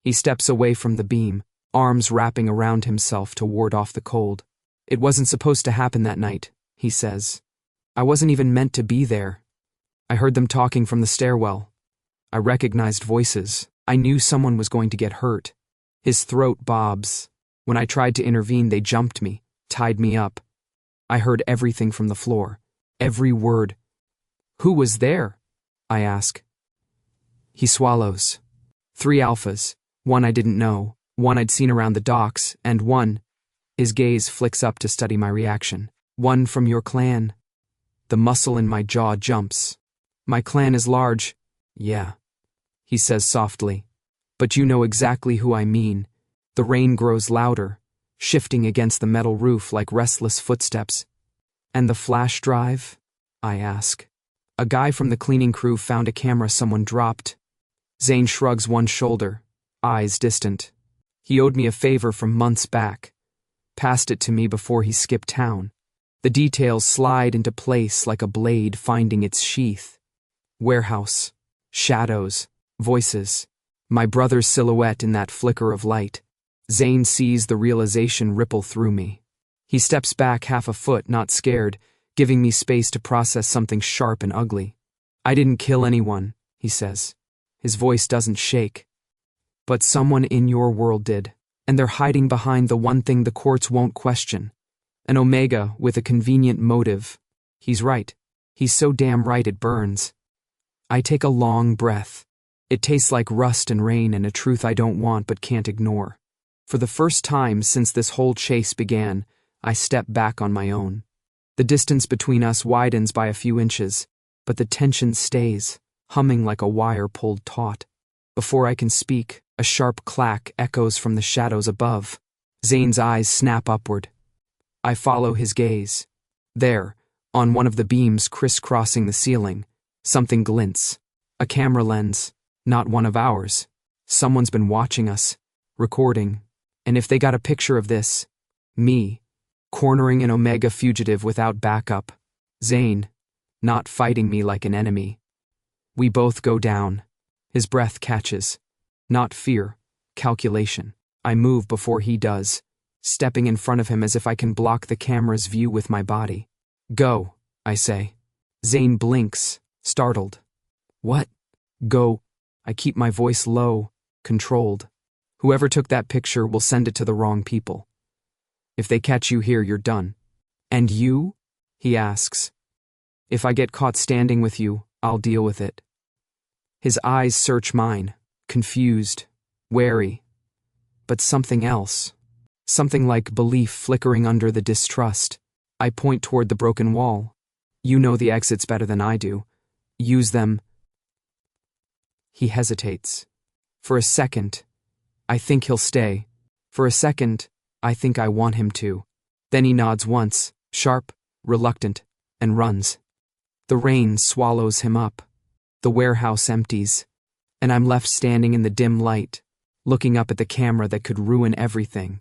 S1: He steps away from the beam, arms wrapping around himself to ward off the cold. It wasn't supposed to happen that night, he says. I wasn't even meant to be there. I heard them talking from the stairwell. I recognized voices. I knew someone was going to get hurt. His throat bobs. When I tried to intervene, they jumped me, tied me up. I heard everything from the floor. Every word. Who was there? I ask. He swallows. 3 alphas. One I didn't know, one I'd seen around the docks, and one. His gaze flicks up to study my reaction. One from your clan. The muscle in my jaw jumps. My clan is large. Yeah, he says softly. But you know exactly who I mean. The rain grows louder, shifting against the metal roof like restless footsteps. And the flash drive? I ask. A guy from the cleaning crew found a camera someone dropped. Zane shrugs one shoulder, eyes distant. He owed me a favor from months back. Passed it to me before he skipped town. The details slide into place like a blade finding its sheath. Warehouse. Shadows. Voices. My brother's silhouette in that flicker of light. Zane sees the realization ripple through me. He steps back half a foot, not scared, giving me space to process something sharp and ugly. I didn't kill anyone, he says. His voice doesn't shake. But someone in your world did, and they're hiding behind the one thing the courts won't question. An Omega with a convenient motive. He's right. He's so damn right it burns. I take a long breath. It tastes like rust and rain and a truth I don't want but can't ignore. For the first time since this whole chase began, I step back on my own. The distance between us widens by a few inches, but the tension stays, humming like a wire pulled taut. Before I can speak, a sharp clack echoes from the shadows above. Zane's eyes snap upward. I follow his gaze. There, on one of the beams crisscrossing the ceiling, something glints. A camera lens, not one of ours. Someone's been watching us, recording, and if they got a picture of this, me, cornering an Omega fugitive without backup, Zane, not fighting me like an enemy. We both go down. His breath catches. Not fear, calculation. I move before he does, stepping in front of him as if I can block the camera's view with my body. Go, I say. Zane blinks, startled. What? Go. I keep my voice low, controlled. Whoever took that picture will send it to the wrong people. If they catch you here, you're done. And you? He asks. If I get caught standing with you, I'll deal with it. His eyes search mine, confused, wary. But something else. Something like belief flickering under the distrust. I point toward the broken wall. You know the exits better than I do. Use them. He hesitates. For a second, I think he'll stay. For a second, I think I want him to. Then he nods once, sharp, reluctant, and runs. The rain swallows him up. The warehouse empties, and I'm left standing in the dim light, looking up at the camera that could ruin everything.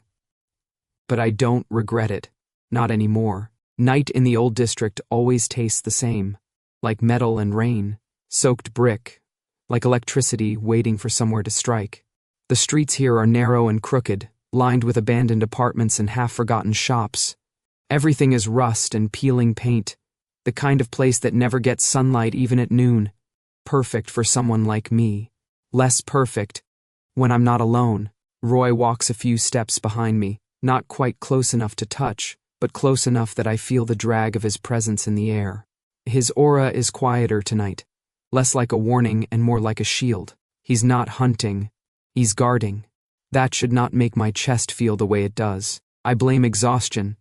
S1: But I don't regret it. Not anymore. Night in the old district always tastes the same. Like metal and rain, soaked brick, like electricity waiting for somewhere to strike. The streets here are narrow and crooked, lined with abandoned apartments and half-forgotten shops. Everything is rust and peeling paint, the kind of place that never gets sunlight even at noon. Perfect for someone like me. Less perfect when I'm not alone. Roi walks a few steps behind me, not quite close enough to touch, but close enough that I feel the drag of his presence in the air. His aura is quieter tonight, less like a warning and more like a shield. He's not hunting, he's guarding. That should not make my chest feel the way it does. I blame exhaustion,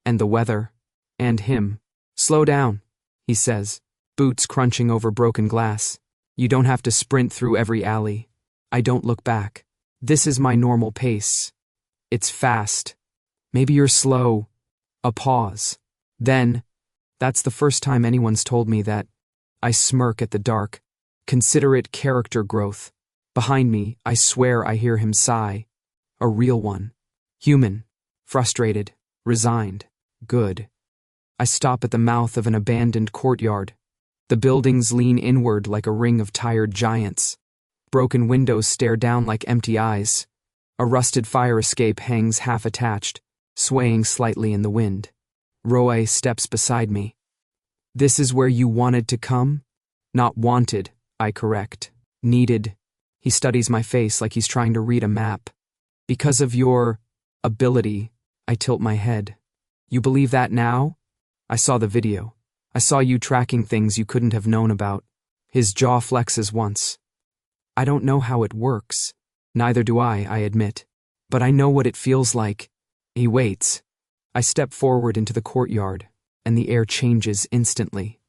S1: and the weather, and him. Slow down, he says, boots crunching over broken glass. You don't have to sprint through every alley. I don't look back. This is my normal pace. It's fast. Maybe you're slow. A pause. Then, that's the first time anyone's told me that. I smirk at the dark. Consider it character growth. Behind me, I swear I hear him sigh. A real one. Human. Frustrated. Resigned. Good. I stop at the mouth of an abandoned courtyard. The buildings lean inward like a ring of tired giants. Broken windows stare down like empty eyes. A rusted fire escape hangs half-attached, swaying slightly in the wind. Roi steps beside me. This is where you wanted to come? Not wanted, I correct. Needed. He studies my face like he's trying to read a map. Because of your ability, I tilt my head. You believe that now? I saw the video. I saw you tracking things you couldn't have known about. His jaw flexes once. I don't know how it works. Neither do I admit. But I know what it feels like. He waits. I step forward into the courtyard, and the air changes instantly.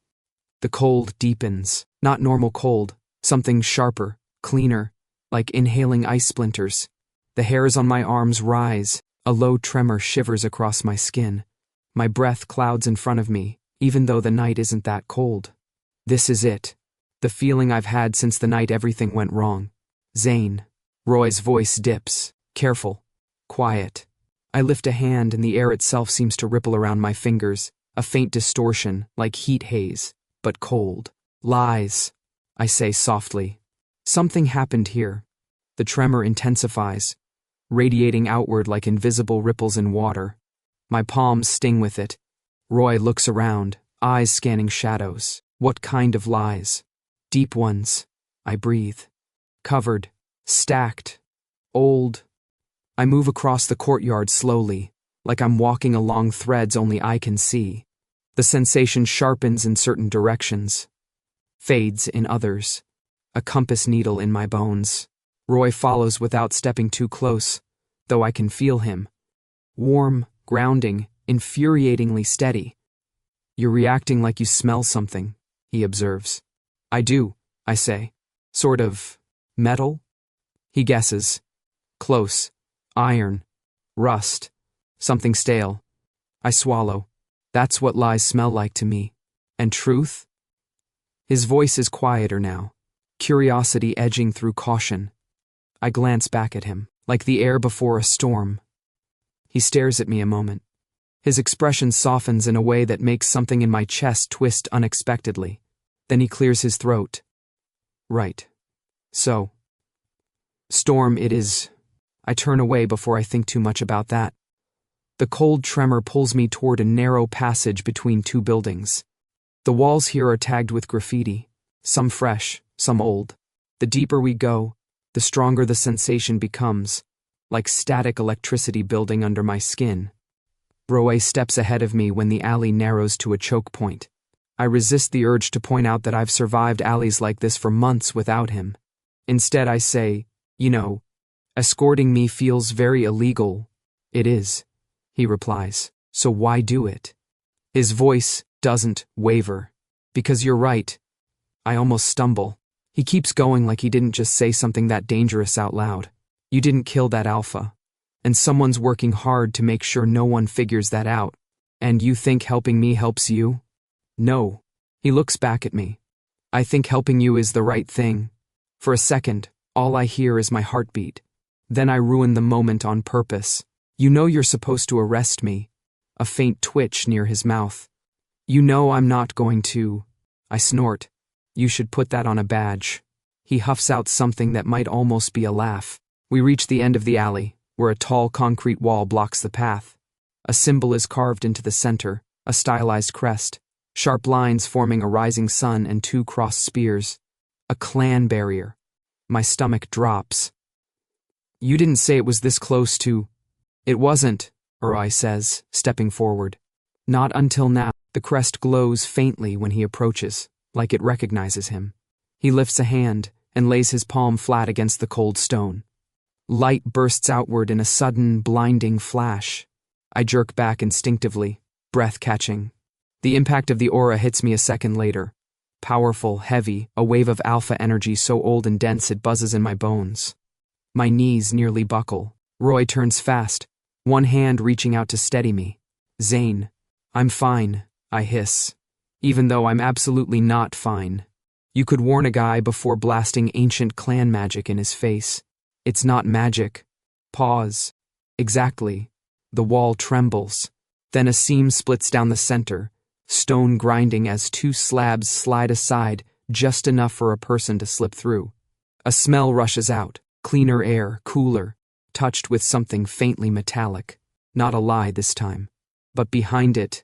S1: The cold deepens, not normal cold, something sharper, cleaner, like inhaling ice splinters. The hairs on my arms rise, a low tremor shivers across my skin. My breath clouds in front of me, even though the night isn't that cold. This is it. The feeling I've had since the night everything went wrong. Zane. Roi's voice dips, careful, quiet. I lift a hand and the air itself seems to ripple around my fingers, a faint distortion, like heat haze, but cold. Lies, I say softly. Something happened here. The tremor intensifies, radiating outward like invisible ripples in water. My palms sting with it. Roi looks around, eyes scanning shadows. What kind of lies? Deep ones. I breathe. Covered. Stacked. Old. I move across the courtyard slowly, like I'm walking along threads only I can see. The sensation sharpens in certain directions, fades in others. A compass needle in my bones. Roi follows without stepping too close, though I can feel him. Warm, grounding, infuriatingly steady. You're reacting like you smell something, he observes. I do, I say. Sort of metal? He guesses. Close. Iron. Rust. Something stale. I swallow. That's what lies smell like to me. And truth? His voice is quieter now, curiosity edging through caution. I glance back at him, like the air before a storm. He stares at me a moment. His expression softens in a way that makes something in my chest twist unexpectedly. Then he clears his throat. Right. So. Storm it is. I turn away before I think too much about that. The cold tremor pulls me toward a narrow passage between two buildings. The walls here are tagged with graffiti, some fresh, some old. The deeper we go, the stronger the sensation becomes, like static electricity building under my skin. Roi steps ahead of me when the alley narrows to a choke point. I resist the urge to point out that I've survived alleys like this for months without him. Instead I say, escorting me feels very illegal. It is, he replies, so why do it? His voice doesn't waver. Because you're right. I almost stumble. He keeps going like he didn't just say something that dangerous out loud. You didn't kill that alpha. And someone's working hard to make sure no one figures that out. And you think helping me helps you? No. He looks back at me. I think helping you is the right thing. For a second, all I hear is my heartbeat. Then I ruin the moment on purpose. You know you're supposed to arrest me. A faint twitch near his mouth. You know I'm not going to. I snort. You should put that on a badge. He huffs out something that might almost be a laugh. We reach the end of the alley, where a tall concrete wall blocks the path. A symbol is carved into the center, a stylized crest, sharp lines forming a rising sun and two crossed spears. A clan barrier. My stomach drops. You didn't say it was this close to... It wasn't, Roi says, stepping forward. Not until now. The crest glows faintly when he approaches, like it recognizes him. He lifts a hand and lays his palm flat against the cold stone. Light bursts outward in a sudden, blinding flash. I jerk back instinctively, breath catching. The impact of the aura hits me a second later. Powerful, heavy, a wave of alpha energy so old and dense it buzzes in my bones. My knees nearly buckle. Roi turns fast, one hand reaching out to steady me. Zane. I'm fine, I hiss. Even though I'm absolutely not fine. You could warn a guy before blasting ancient clan magic in his face. It's not magic. Pause. Exactly. The wall trembles. Then a seam splits down the center, stone grinding as two slabs slide aside just enough for a person to slip through. A smell rushes out, cleaner air, cooler, touched with something faintly metallic. Not a lie this time. But behind it,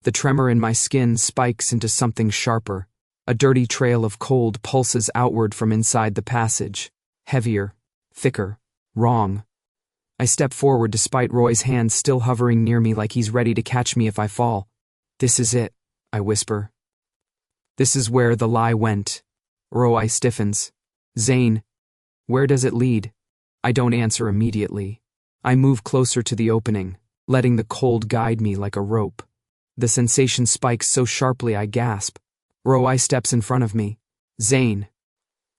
S1: the tremor in my skin spikes into something sharper. A dirty trail of cold pulses outward from inside the passage. Heavier, thicker, wrong. I step forward despite Roy's hand still hovering near me like he's ready to catch me if I fall. This is it, I whisper. This is where the lie went. Roi stiffens. Zane, where does it lead? I don't answer immediately. I move closer to the opening, letting the cold guide me like a rope. The sensation spikes so sharply I gasp. Roi steps in front of me. Zane.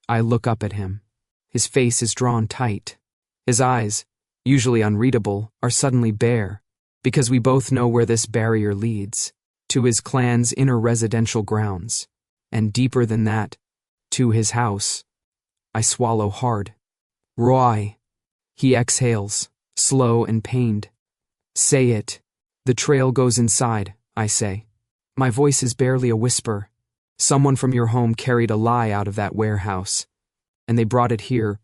S1: I look up at him. His face is drawn tight. His eyes, usually unreadable, are suddenly bare, because we both know where this barrier leads, to his clan's inner residential grounds, and deeper than that, to his house. I swallow hard. Roi. He exhales, slow and pained. Say it. The trail goes inside, I say. My voice is barely a whisper. Someone from your home carried a lie out of that warehouse, and they brought it here.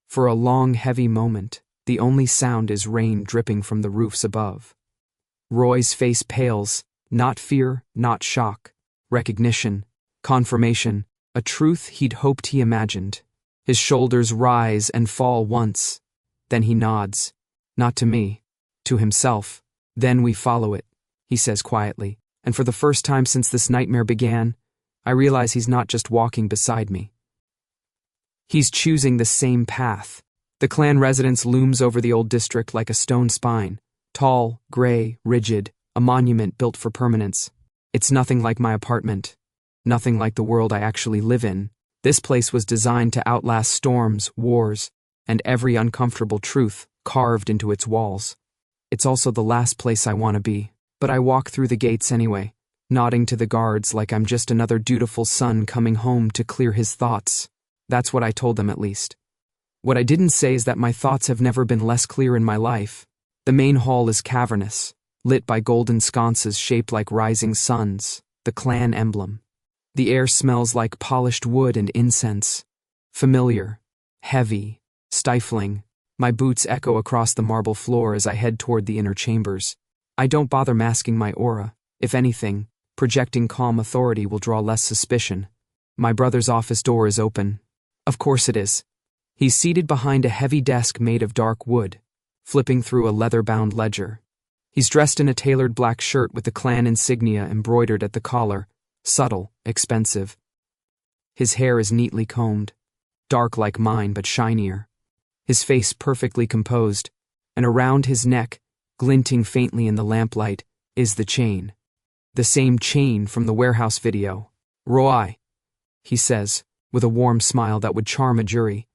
S1: For a long, heavy moment, the only sound is rain dripping from the roofs above. Roy's face pales, not fear, not shock. Recognition, confirmation, a truth he'd hoped he imagined. His shoulders rise and fall once. Then he nods. Not to me, to himself. Then we follow it, he says quietly, and for the first time since this nightmare began, I realize he's not just walking beside me. He's choosing the same path. The clan residence looms over the old district like a stone spine, tall, gray, rigid, a monument built for permanence. It's nothing like my apartment, nothing like the world I actually live in. This place was designed to outlast storms, wars, and every uncomfortable truth carved into its walls. It's also the last place I want to be, but I walk through the gates anyway, nodding to the guards like I'm just another dutiful son coming home to clear his thoughts. That's what I told them, at least. What I didn't say is that my thoughts have never been less clear in my life. The main hall is cavernous, lit by golden sconces shaped like rising suns, the clan emblem. The air smells like polished wood and incense. Familiar, heavy, stifling. My boots echo across the marble floor as I head toward the inner chambers. I don't bother masking my aura. If anything, projecting calm authority will draw less suspicion. My brother's office door is open. Of course it is. He's seated behind a heavy desk made of dark wood, flipping through a leather-bound ledger. He's dressed in a tailored black shirt with the clan insignia embroidered at the collar, subtle, expensive. His hair is neatly combed, dark like mine but shinier. His face perfectly composed, and around his neck, glinting faintly in the lamplight, is the chain. The same chain from the warehouse video. Roi, he says, with a warm smile that would charm a jury.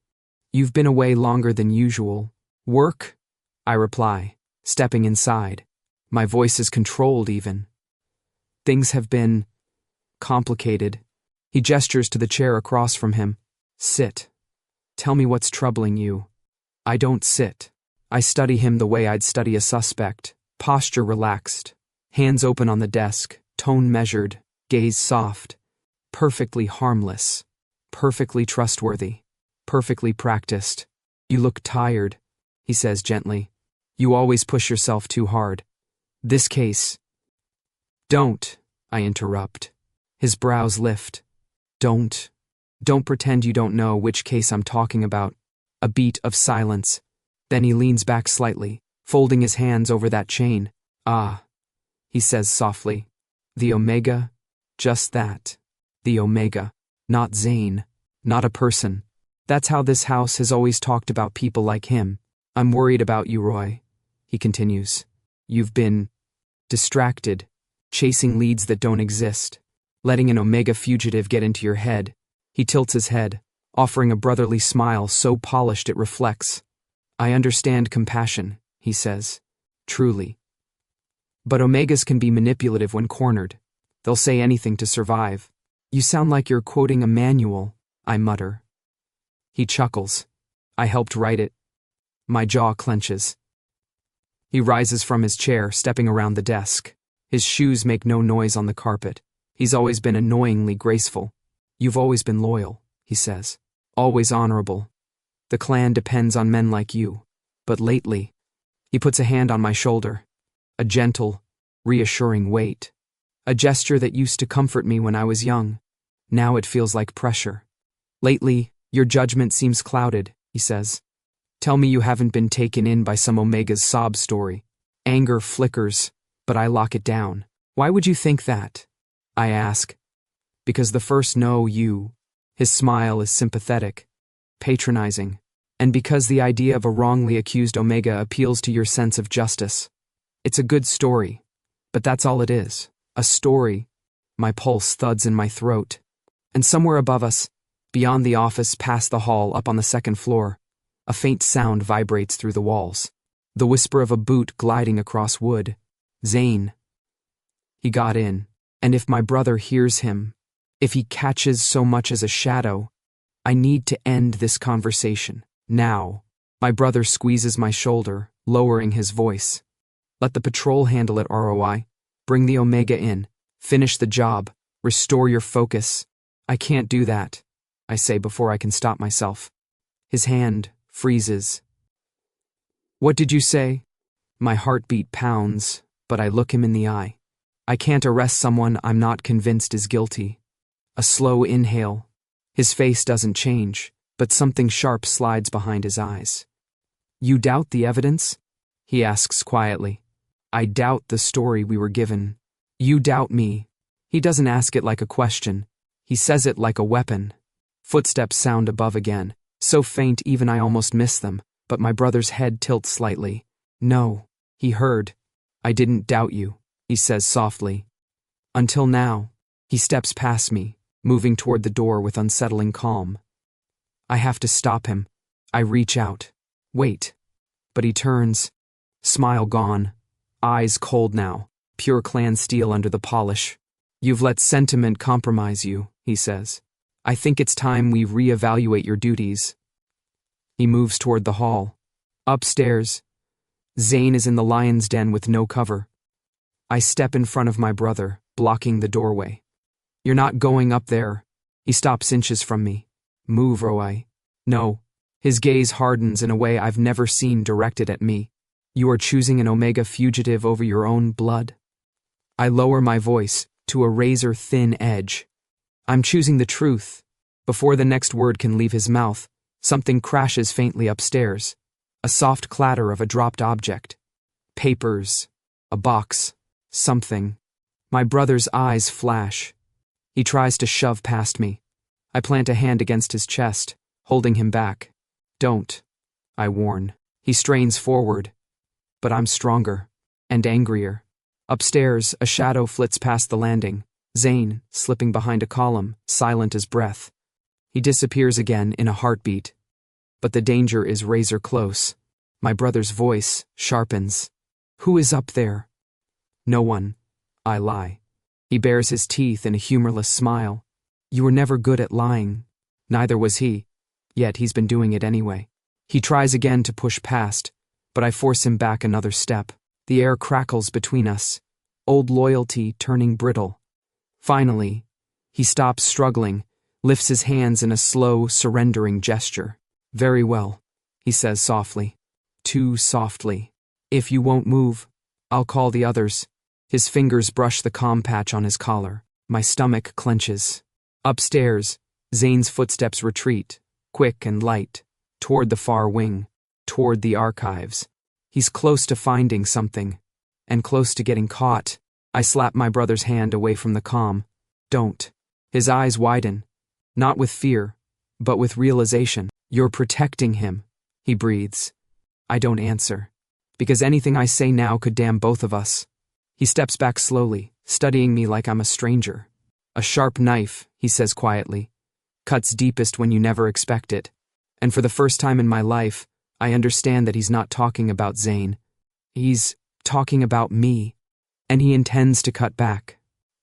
S1: You've been away longer than usual. Work? I reply, stepping inside. My voice is controlled even. Things have been complicated. He gestures to the chair across from him. Sit. Tell me what's troubling you. I don't sit. I study him the way I'd study a suspect, posture relaxed, hands open on the desk, tone measured, gaze soft, perfectly harmless, perfectly trustworthy, perfectly practiced. You look tired, he says gently. You always push yourself too hard. This case. Don't, I interrupt. His brows lift. Don't pretend you don't know which case I'm talking about. A beat of silence. Then he leans back slightly, folding his hands over that chain. Ah, he says softly. The Omega? Just that. The Omega. Not Zane. Not a person. That's how this house has always talked about people like him. I'm worried about you, Roi, he continues. You've been distracted, chasing leads that don't exist, letting an Omega fugitive get into your head. He tilts his head, offering a brotherly smile so polished it reflects. I understand compassion, he says. Truly. But Omegas can be manipulative when cornered. They'll say anything to survive. You sound like you're quoting a manual, I mutter. He chuckles. I helped write it. My jaw clenches. He rises from his chair, stepping around the desk. His shoes make no noise on the carpet. He's always been annoyingly graceful. You've always been loyal, he says. Always honorable. The clan depends on men like you. But lately, he puts a hand on my shoulder. A gentle, reassuring weight. A gesture that used to comfort me when I was young. Now it feels like pressure. Lately, your judgment seems clouded, he says. Tell me you haven't been taken in by some Omega's sob story. Anger flickers, but I lock it down. Why would you think that? I ask. Because the first no, you. His smile is sympathetic, patronizing, and because the idea of a wrongly accused Omega appeals to your sense of justice. It's a good story, but that's all it is. A story. My pulse thuds in my throat. And somewhere above us, beyond the office, past the hall, up on the second floor, a faint sound vibrates through the walls. The whisper of a boot gliding across wood. Zane. He got in, and if my brother hears him, if he catches so much as a shadow, I need to end this conversation. Now. My brother squeezes my shoulder, lowering his voice. Let the patrol handle it, ROI. Bring the Omega in. Finish the job. Restore your focus. I can't do that, I say before I can stop myself. His hand freezes. What did you say? My heartbeat pounds, but I look him in the eye. I can't arrest someone I'm not convinced is guilty. A slow inhale. His face doesn't change, but something sharp slides behind his eyes. You doubt the evidence? He asks quietly. I doubt the story we were given. You doubt me. He doesn't ask it like a question. He says it like a weapon. Footsteps sound above again, so faint even I almost miss them, but my brother's head tilts slightly. No, he heard. I didn't doubt you, he says softly. Until now. He steps past me, moving toward the door with unsettling calm. I have to stop him. I reach out. Wait. But he turns. Smile gone. Eyes cold now, pure clan steel under the polish. You've let sentiment compromise you, he says. I think it's time we reevaluate your duties. He moves toward the hall. Upstairs. Zane is in the lion's den with no cover. I step in front of my brother, blocking the doorway. You're not going up there. He stops inches from me. Move, Roi. No. His gaze hardens in a way I've never seen directed at me. You are choosing an Omega fugitive over your own blood. I lower my voice to a razor-thin edge. I'm choosing the truth. Before the next word can leave his mouth, something crashes faintly upstairs. A soft clatter of a dropped object. Papers. A box. Something. My brother's eyes flash. He tries to shove past me. I plant a hand against his chest, holding him back. Don't, I warn. He strains forward. But I'm stronger. And angrier. Upstairs, a shadow flits past the landing. Zane, slipping behind a column, silent as breath. He disappears again in a heartbeat. But the danger is razor close. My brother's voice sharpens. Who is up there? No one. I lie. He bares his teeth in a humorless smile. You were never good at lying. Neither was he. Yet he's been doing it anyway. He tries again to push past, but I force him back another step. The air crackles between us, old loyalty turning brittle. Finally, he stops struggling, lifts his hands in a slow, surrendering gesture. Very well, he says softly. Too softly. If you won't move, I'll call the others. His fingers brush the calm patch on his collar. My stomach clenches. Upstairs, Zane's footsteps retreat, quick and light, toward the far wing, toward the archives. He's close to finding something, and close to getting caught. I slap my brother's hand away from the comm. Don't. His eyes widen, not with fear, but with realization. You're protecting him, he breathes. I don't answer, because anything I say now could damn both of us. He steps back slowly, studying me like I'm a stranger. A sharp knife, he says quietly, cuts deepest when you never expect it. And for the first time in my life, I understand that he's not talking about Zane. He's talking about me, and he intends to cut back.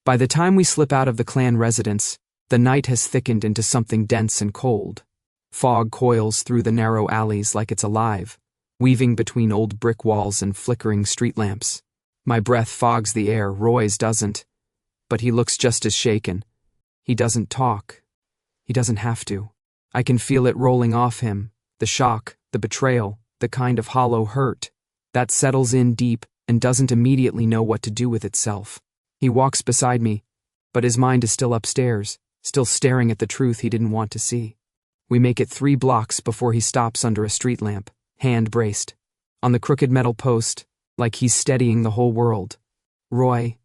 S1: By the time we slip out of the clan residence, the night has thickened into something dense and cold. Fog coils through the narrow alleys like it's alive, weaving between old brick walls and flickering street lamps. My breath fogs the air, Roy's doesn't. But he looks just as shaken. He doesn't talk. He doesn't have to. I can feel it rolling off him, the shock, the betrayal, the kind of hollow hurt that settles in deep and doesn't immediately know what to do with itself. He walks beside me, but his mind is still upstairs, still staring at the truth he didn't want to see. We make it 3 blocks before he stops under a street lamp. hand braced. On the crooked metal post, like he's steadying the whole world. Roi,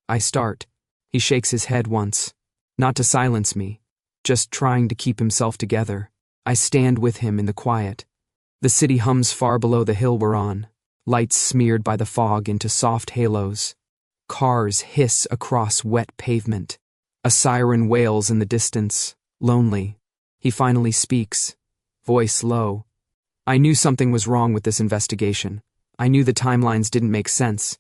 S1: I start. He shakes his head once. Not to silence me, just trying to keep himself together. I stand with him in the quiet. The city hums far below the hill we're on, lights smeared by the fog into soft halos. Cars hiss across wet pavement. A siren wails in the distance, lonely. He finally speaks, voice low. I knew something was wrong with this investigation. I knew the timelines didn't make sense.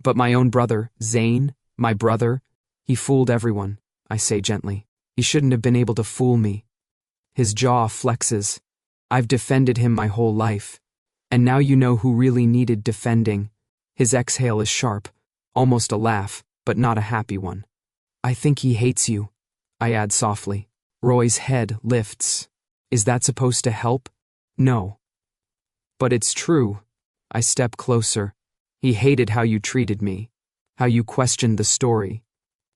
S1: But my own brother, Zane, my brother, he fooled everyone, I say gently. He shouldn't have been able to fool me. His jaw flexes. I've defended him my whole life. And now you know who really needed defending. His exhale is sharp, almost a laugh, but not a happy one. I think he hates you, I add softly. Roy's head lifts. Is that supposed to help? No. But it's true. I step closer. He hated how you treated me, how you questioned the story.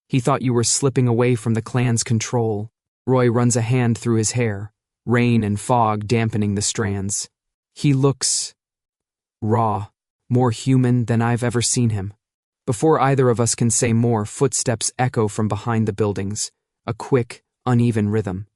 S1: He thought you were slipping away from the clan's control. Roi runs a hand through his hair, rain and fog dampening the strands. He looks raw, more human than I've ever seen him. Before either of us can say more, footsteps echo from behind the buildings, a quick, uneven rhythm.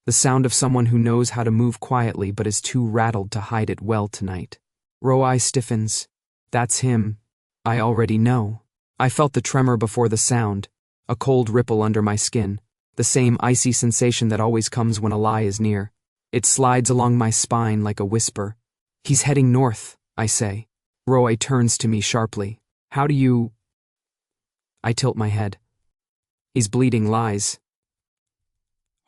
S1: The sound of someone who knows how to move quietly but is too rattled to hide it well tonight. Roi stiffens. That's him. I already know. I felt the tremor before the sound, a cold ripple under my skin, the same icy sensation that always comes when a lie is near. It slides along my spine like a whisper. He's heading north, I say. Roi turns to me sharply. How do you... I tilt my head. He's bleeding lies.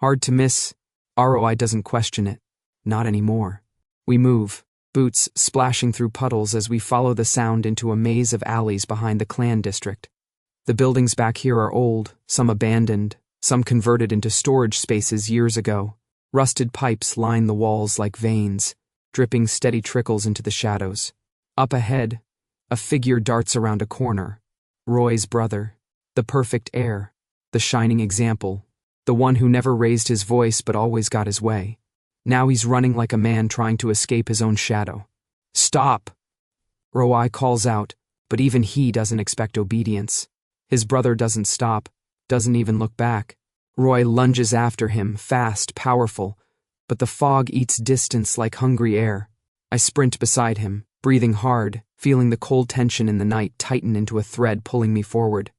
S1: Hard to miss. Roi doesn't question it. Not anymore. We move, boots splashing through puddles as we follow the sound into a maze of alleys behind the clan district. The buildings back here are old, some abandoned, some converted into storage spaces years ago. Rusted pipes line the walls like veins, dripping steady trickles into the shadows. Up ahead, a figure darts around a corner. Roy's brother, the perfect heir, the shining example, the one who never raised his voice but always got his way. Now he's running like a man trying to escape his own shadow. Stop! Roi calls out, but even he doesn't expect obedience. His brother doesn't stop, doesn't even look back. Roi lunges after him, fast, powerful, but the fog eats distance like hungry air. I sprint beside him, breathing hard, feeling the cold tension in the night tighten into a thread pulling me forward.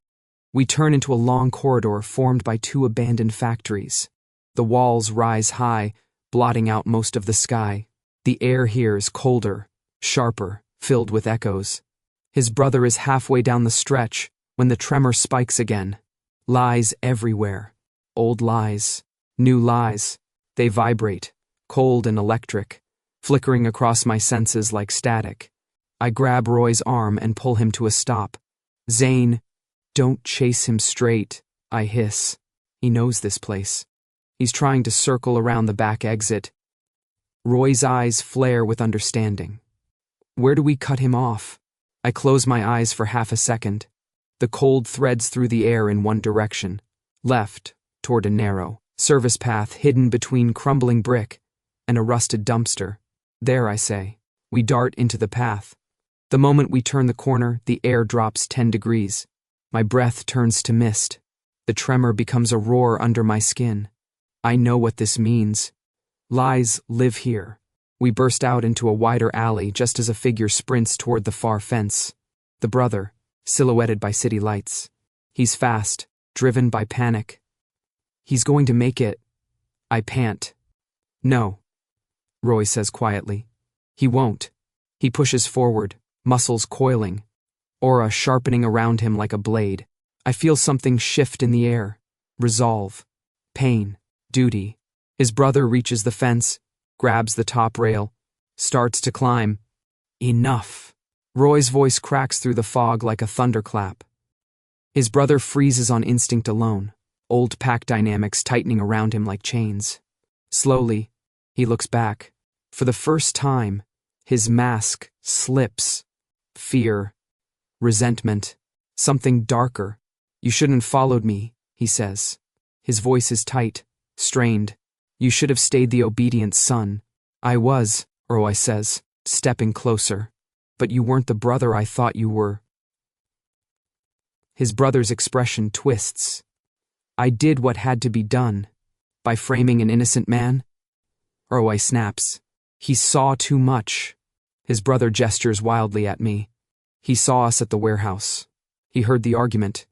S1: We turn into a long corridor formed by two abandoned factories. The walls rise high, blotting out most of the sky. The air here is colder, sharper, filled with echoes. His brother is halfway down the stretch when the tremor spikes again. Lies everywhere. Old lies, new lies. They vibrate, cold and electric, flickering across my senses like static. I grab Roy's arm and pull him to a stop. Zane, don't chase him straight, I hiss. He knows this place. He's trying to circle around the back exit. Roy's eyes flare with understanding. Where do we cut him off? I close my eyes for half a second. The cold threads through the air in one direction, left, toward a narrow service path hidden between crumbling brick and a rusted dumpster. There, I say. We dart into the path. The moment we turn the corner, the air drops 10 degrees. My breath turns to mist. The tremor becomes a roar under my skin. I know what this means. Lies live here. We burst out into a wider alley just as a figure sprints toward the far fence. The brother, silhouetted by city lights. He's fast, driven by panic. He's going to make it. I pant. No, Roi says quietly. He won't. He pushes forward, muscles coiling, aura sharpening around him like a blade. I feel something shift in the air. Resolve. Pain. Duty. His brother reaches the fence, grabs the top rail, starts to climb. Enough. Roy's voice cracks through the fog like a thunderclap. His brother freezes on instinct alone, old pack dynamics tightening around him like chains. Slowly, he looks back. For the first time, his mask slips. Fear. Resentment. Something darker. You shouldn't have followed me, he says. His voice is tight, strained. You should have stayed the obedient son. I was, Roi says. stepping closer. But you weren't the brother I thought you were. His brother's expression twists. I did what had to be done. By framing an innocent man? Roi snaps. He saw too much. His brother gestures wildly at me. He saw us at the warehouse. He heard the argument.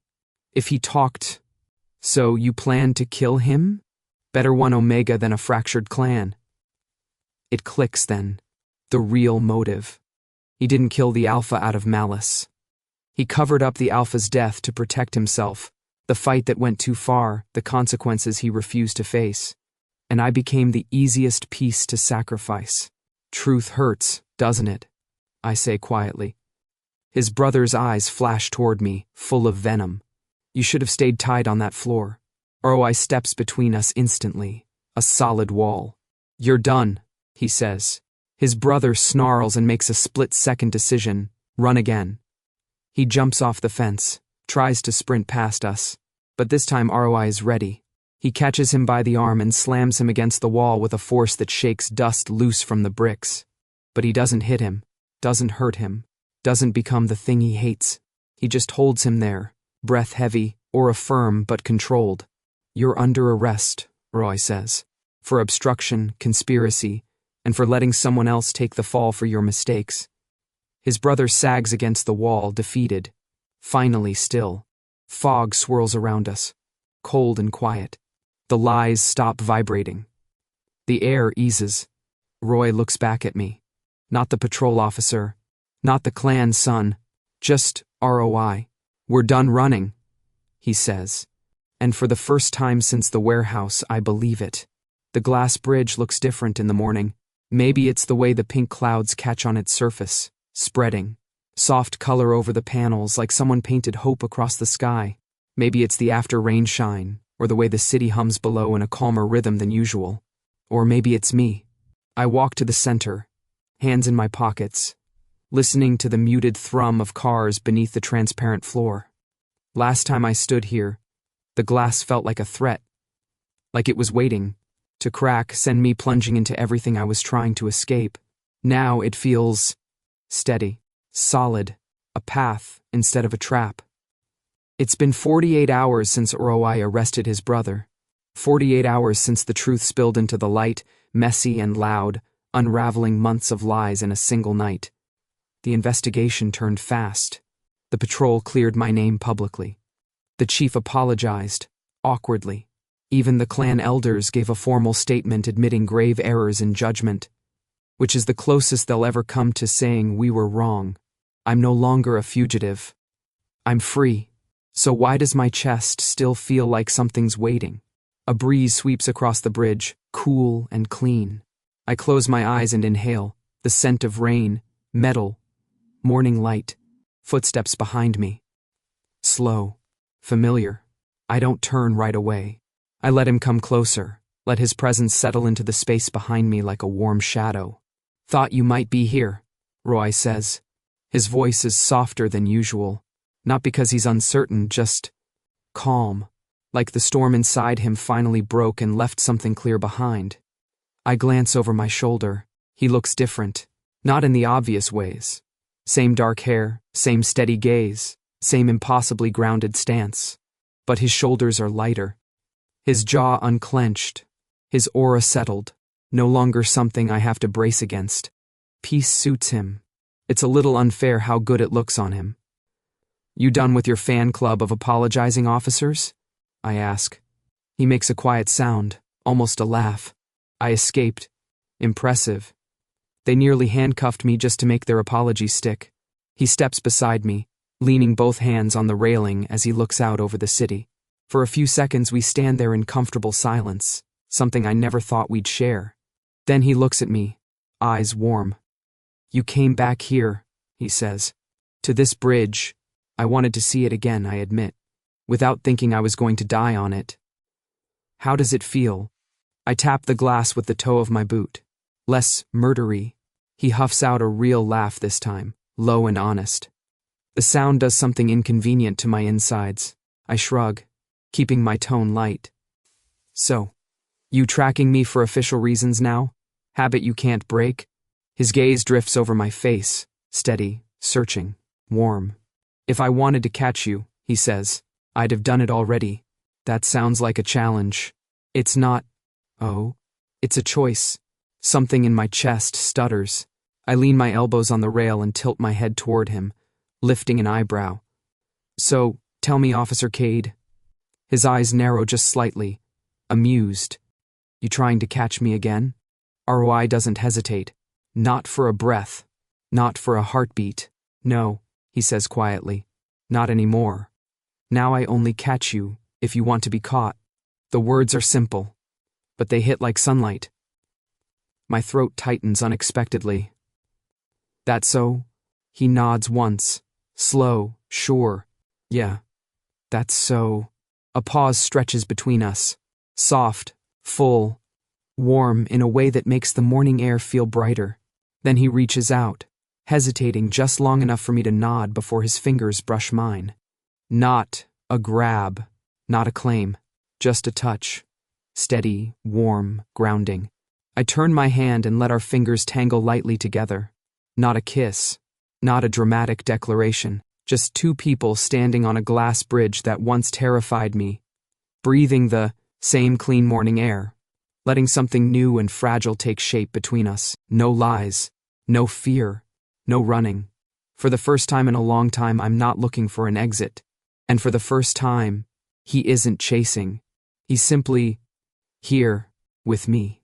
S1: If he talked, so you plan to kill him? Better one Omega than a fractured clan. It clicks then. The real motive. He didn't kill the Alpha out of malice. He covered up the Alpha's death to protect himself, the fight that went too far, the consequences he refused to face. And I became the easiest piece to sacrifice. Truth hurts, doesn't it? I say quietly. His brother's eyes flash toward me, full of venom. You should have stayed tied on that floor. Roi steps between us instantly, a solid wall. You're done, he says. His brother snarls and makes a split-second decision, run again. He jumps off the fence, tries to sprint past us, but this time Roi is ready. He catches him by the arm and slams him against the wall with a force that shakes dust loose from the bricks. But he doesn't hit him, doesn't hurt him, doesn't become the thing he hates. He just holds him there, breath heavy, aura firm but controlled. You're under arrest, Roi says, for obstruction, conspiracy, and for letting someone else take the fall for your mistakes. His brother sags against the wall, defeated. Finally still. Fog swirls around us, cold and quiet. The lies stop vibrating. The air eases. Roi looks back at me. Not the patrol officer, not the clan son, just Roi. We're done running, he says. And for the first time since the warehouse, I believe it. The glass bridge looks different in the morning. Maybe it's the way the pink clouds catch on its surface, spreading. Soft color over the panels like someone painted hope across the sky. Maybe it's the after-rain shine, or the way the city hums below in a calmer rhythm than usual. Or maybe it's me. I walk to the center, hands in my pockets, listening to the muted thrum of cars beneath the transparent floor. Last time I stood here, the glass felt like a threat, like it was waiting to crack, send me plunging into everything I was trying to escape. Now it feels steady, solid, a path instead of a trap. It's been 48 hours since Roi arrested his brother. 48 hours since the truth spilled into the light, messy and loud, unraveling months of lies in a single night. The investigation turned fast. The patrol cleared my name publicly. The chief apologized, awkwardly. Even the clan elders gave a formal statement admitting grave errors in judgment, which is the closest they'll ever come to saying we were wrong. I'm no longer a fugitive. I'm free. So why does my chest still feel like something's waiting? A breeze sweeps across the bridge, cool and clean. I close my eyes and inhale, the scent of rain, metal, morning light, footsteps behind me. Slow, familiar. I don't turn right away. I let him come closer, let his presence settle into the space behind me like a warm shadow. Thought you might be here, Roi says. His voice is softer than usual, not because he's uncertain, just calm, like the storm inside him finally broke and left something clear behind. I glance over my shoulder. He looks different, not in the obvious ways. Same dark hair, same steady gaze, same impossibly grounded stance. But his shoulders are lighter. His jaw unclenched, his aura settled, no longer something I have to brace against. Peace suits him. It's a little unfair how good it looks on him. You done with your fan club of apologizing officers? I ask. He makes a quiet sound, almost a laugh. I escaped. Impressive. They nearly handcuffed me just to make their apology stick. He steps beside me, leaning both hands on the railing as he looks out over the city. For a few seconds we stand there in comfortable silence, something I never thought we'd share. Then he looks at me, eyes warm. You came back here, he says. To this bridge. I wanted to see it again, I admit, without thinking I was going to die on it. How does it feel? I tap the glass with the toe of my boot. Less murdery. He huffs out a real laugh this time, low and honest. The sound does something inconvenient to my insides. I shrug, keeping my tone light. So, you tracking me for official reasons now? Habit you can't break? His gaze drifts over my face, steady, searching, warm. If I wanted to catch you, he says, I'd have done it already. That sounds like a challenge. It's not. Oh, it's a choice. Something in my chest stutters. I lean my elbows on the rail and tilt my head toward him, lifting an eyebrow. So, tell me, Officer Cade. His eyes narrow just slightly, amused. You trying to catch me again? Roi doesn't hesitate. Not for a breath. Not for a heartbeat. No, he says quietly. Not anymore. Now I only catch you if you want to be caught. The words are simple, but they hit like sunlight. My throat tightens unexpectedly. That so? He nods once. Slow, sure. Yeah, that's so. A pause stretches between us. Soft, full, warm in a way that makes the morning air feel brighter. Then he reaches out, hesitating just long enough for me to nod before his fingers brush mine. Not a grab, not a claim, just a touch. Steady, warm, grounding. I turn my hand and let our fingers tangle lightly together. Not a kiss, not a dramatic declaration, just two people standing on a glass bridge that once terrified me, breathing the same clean morning air, letting something new and fragile take shape between us. No lies, no fear, no running. For the first time in a long time, I'm not looking for an exit. And for the first time, he isn't chasing. He's simply here with me.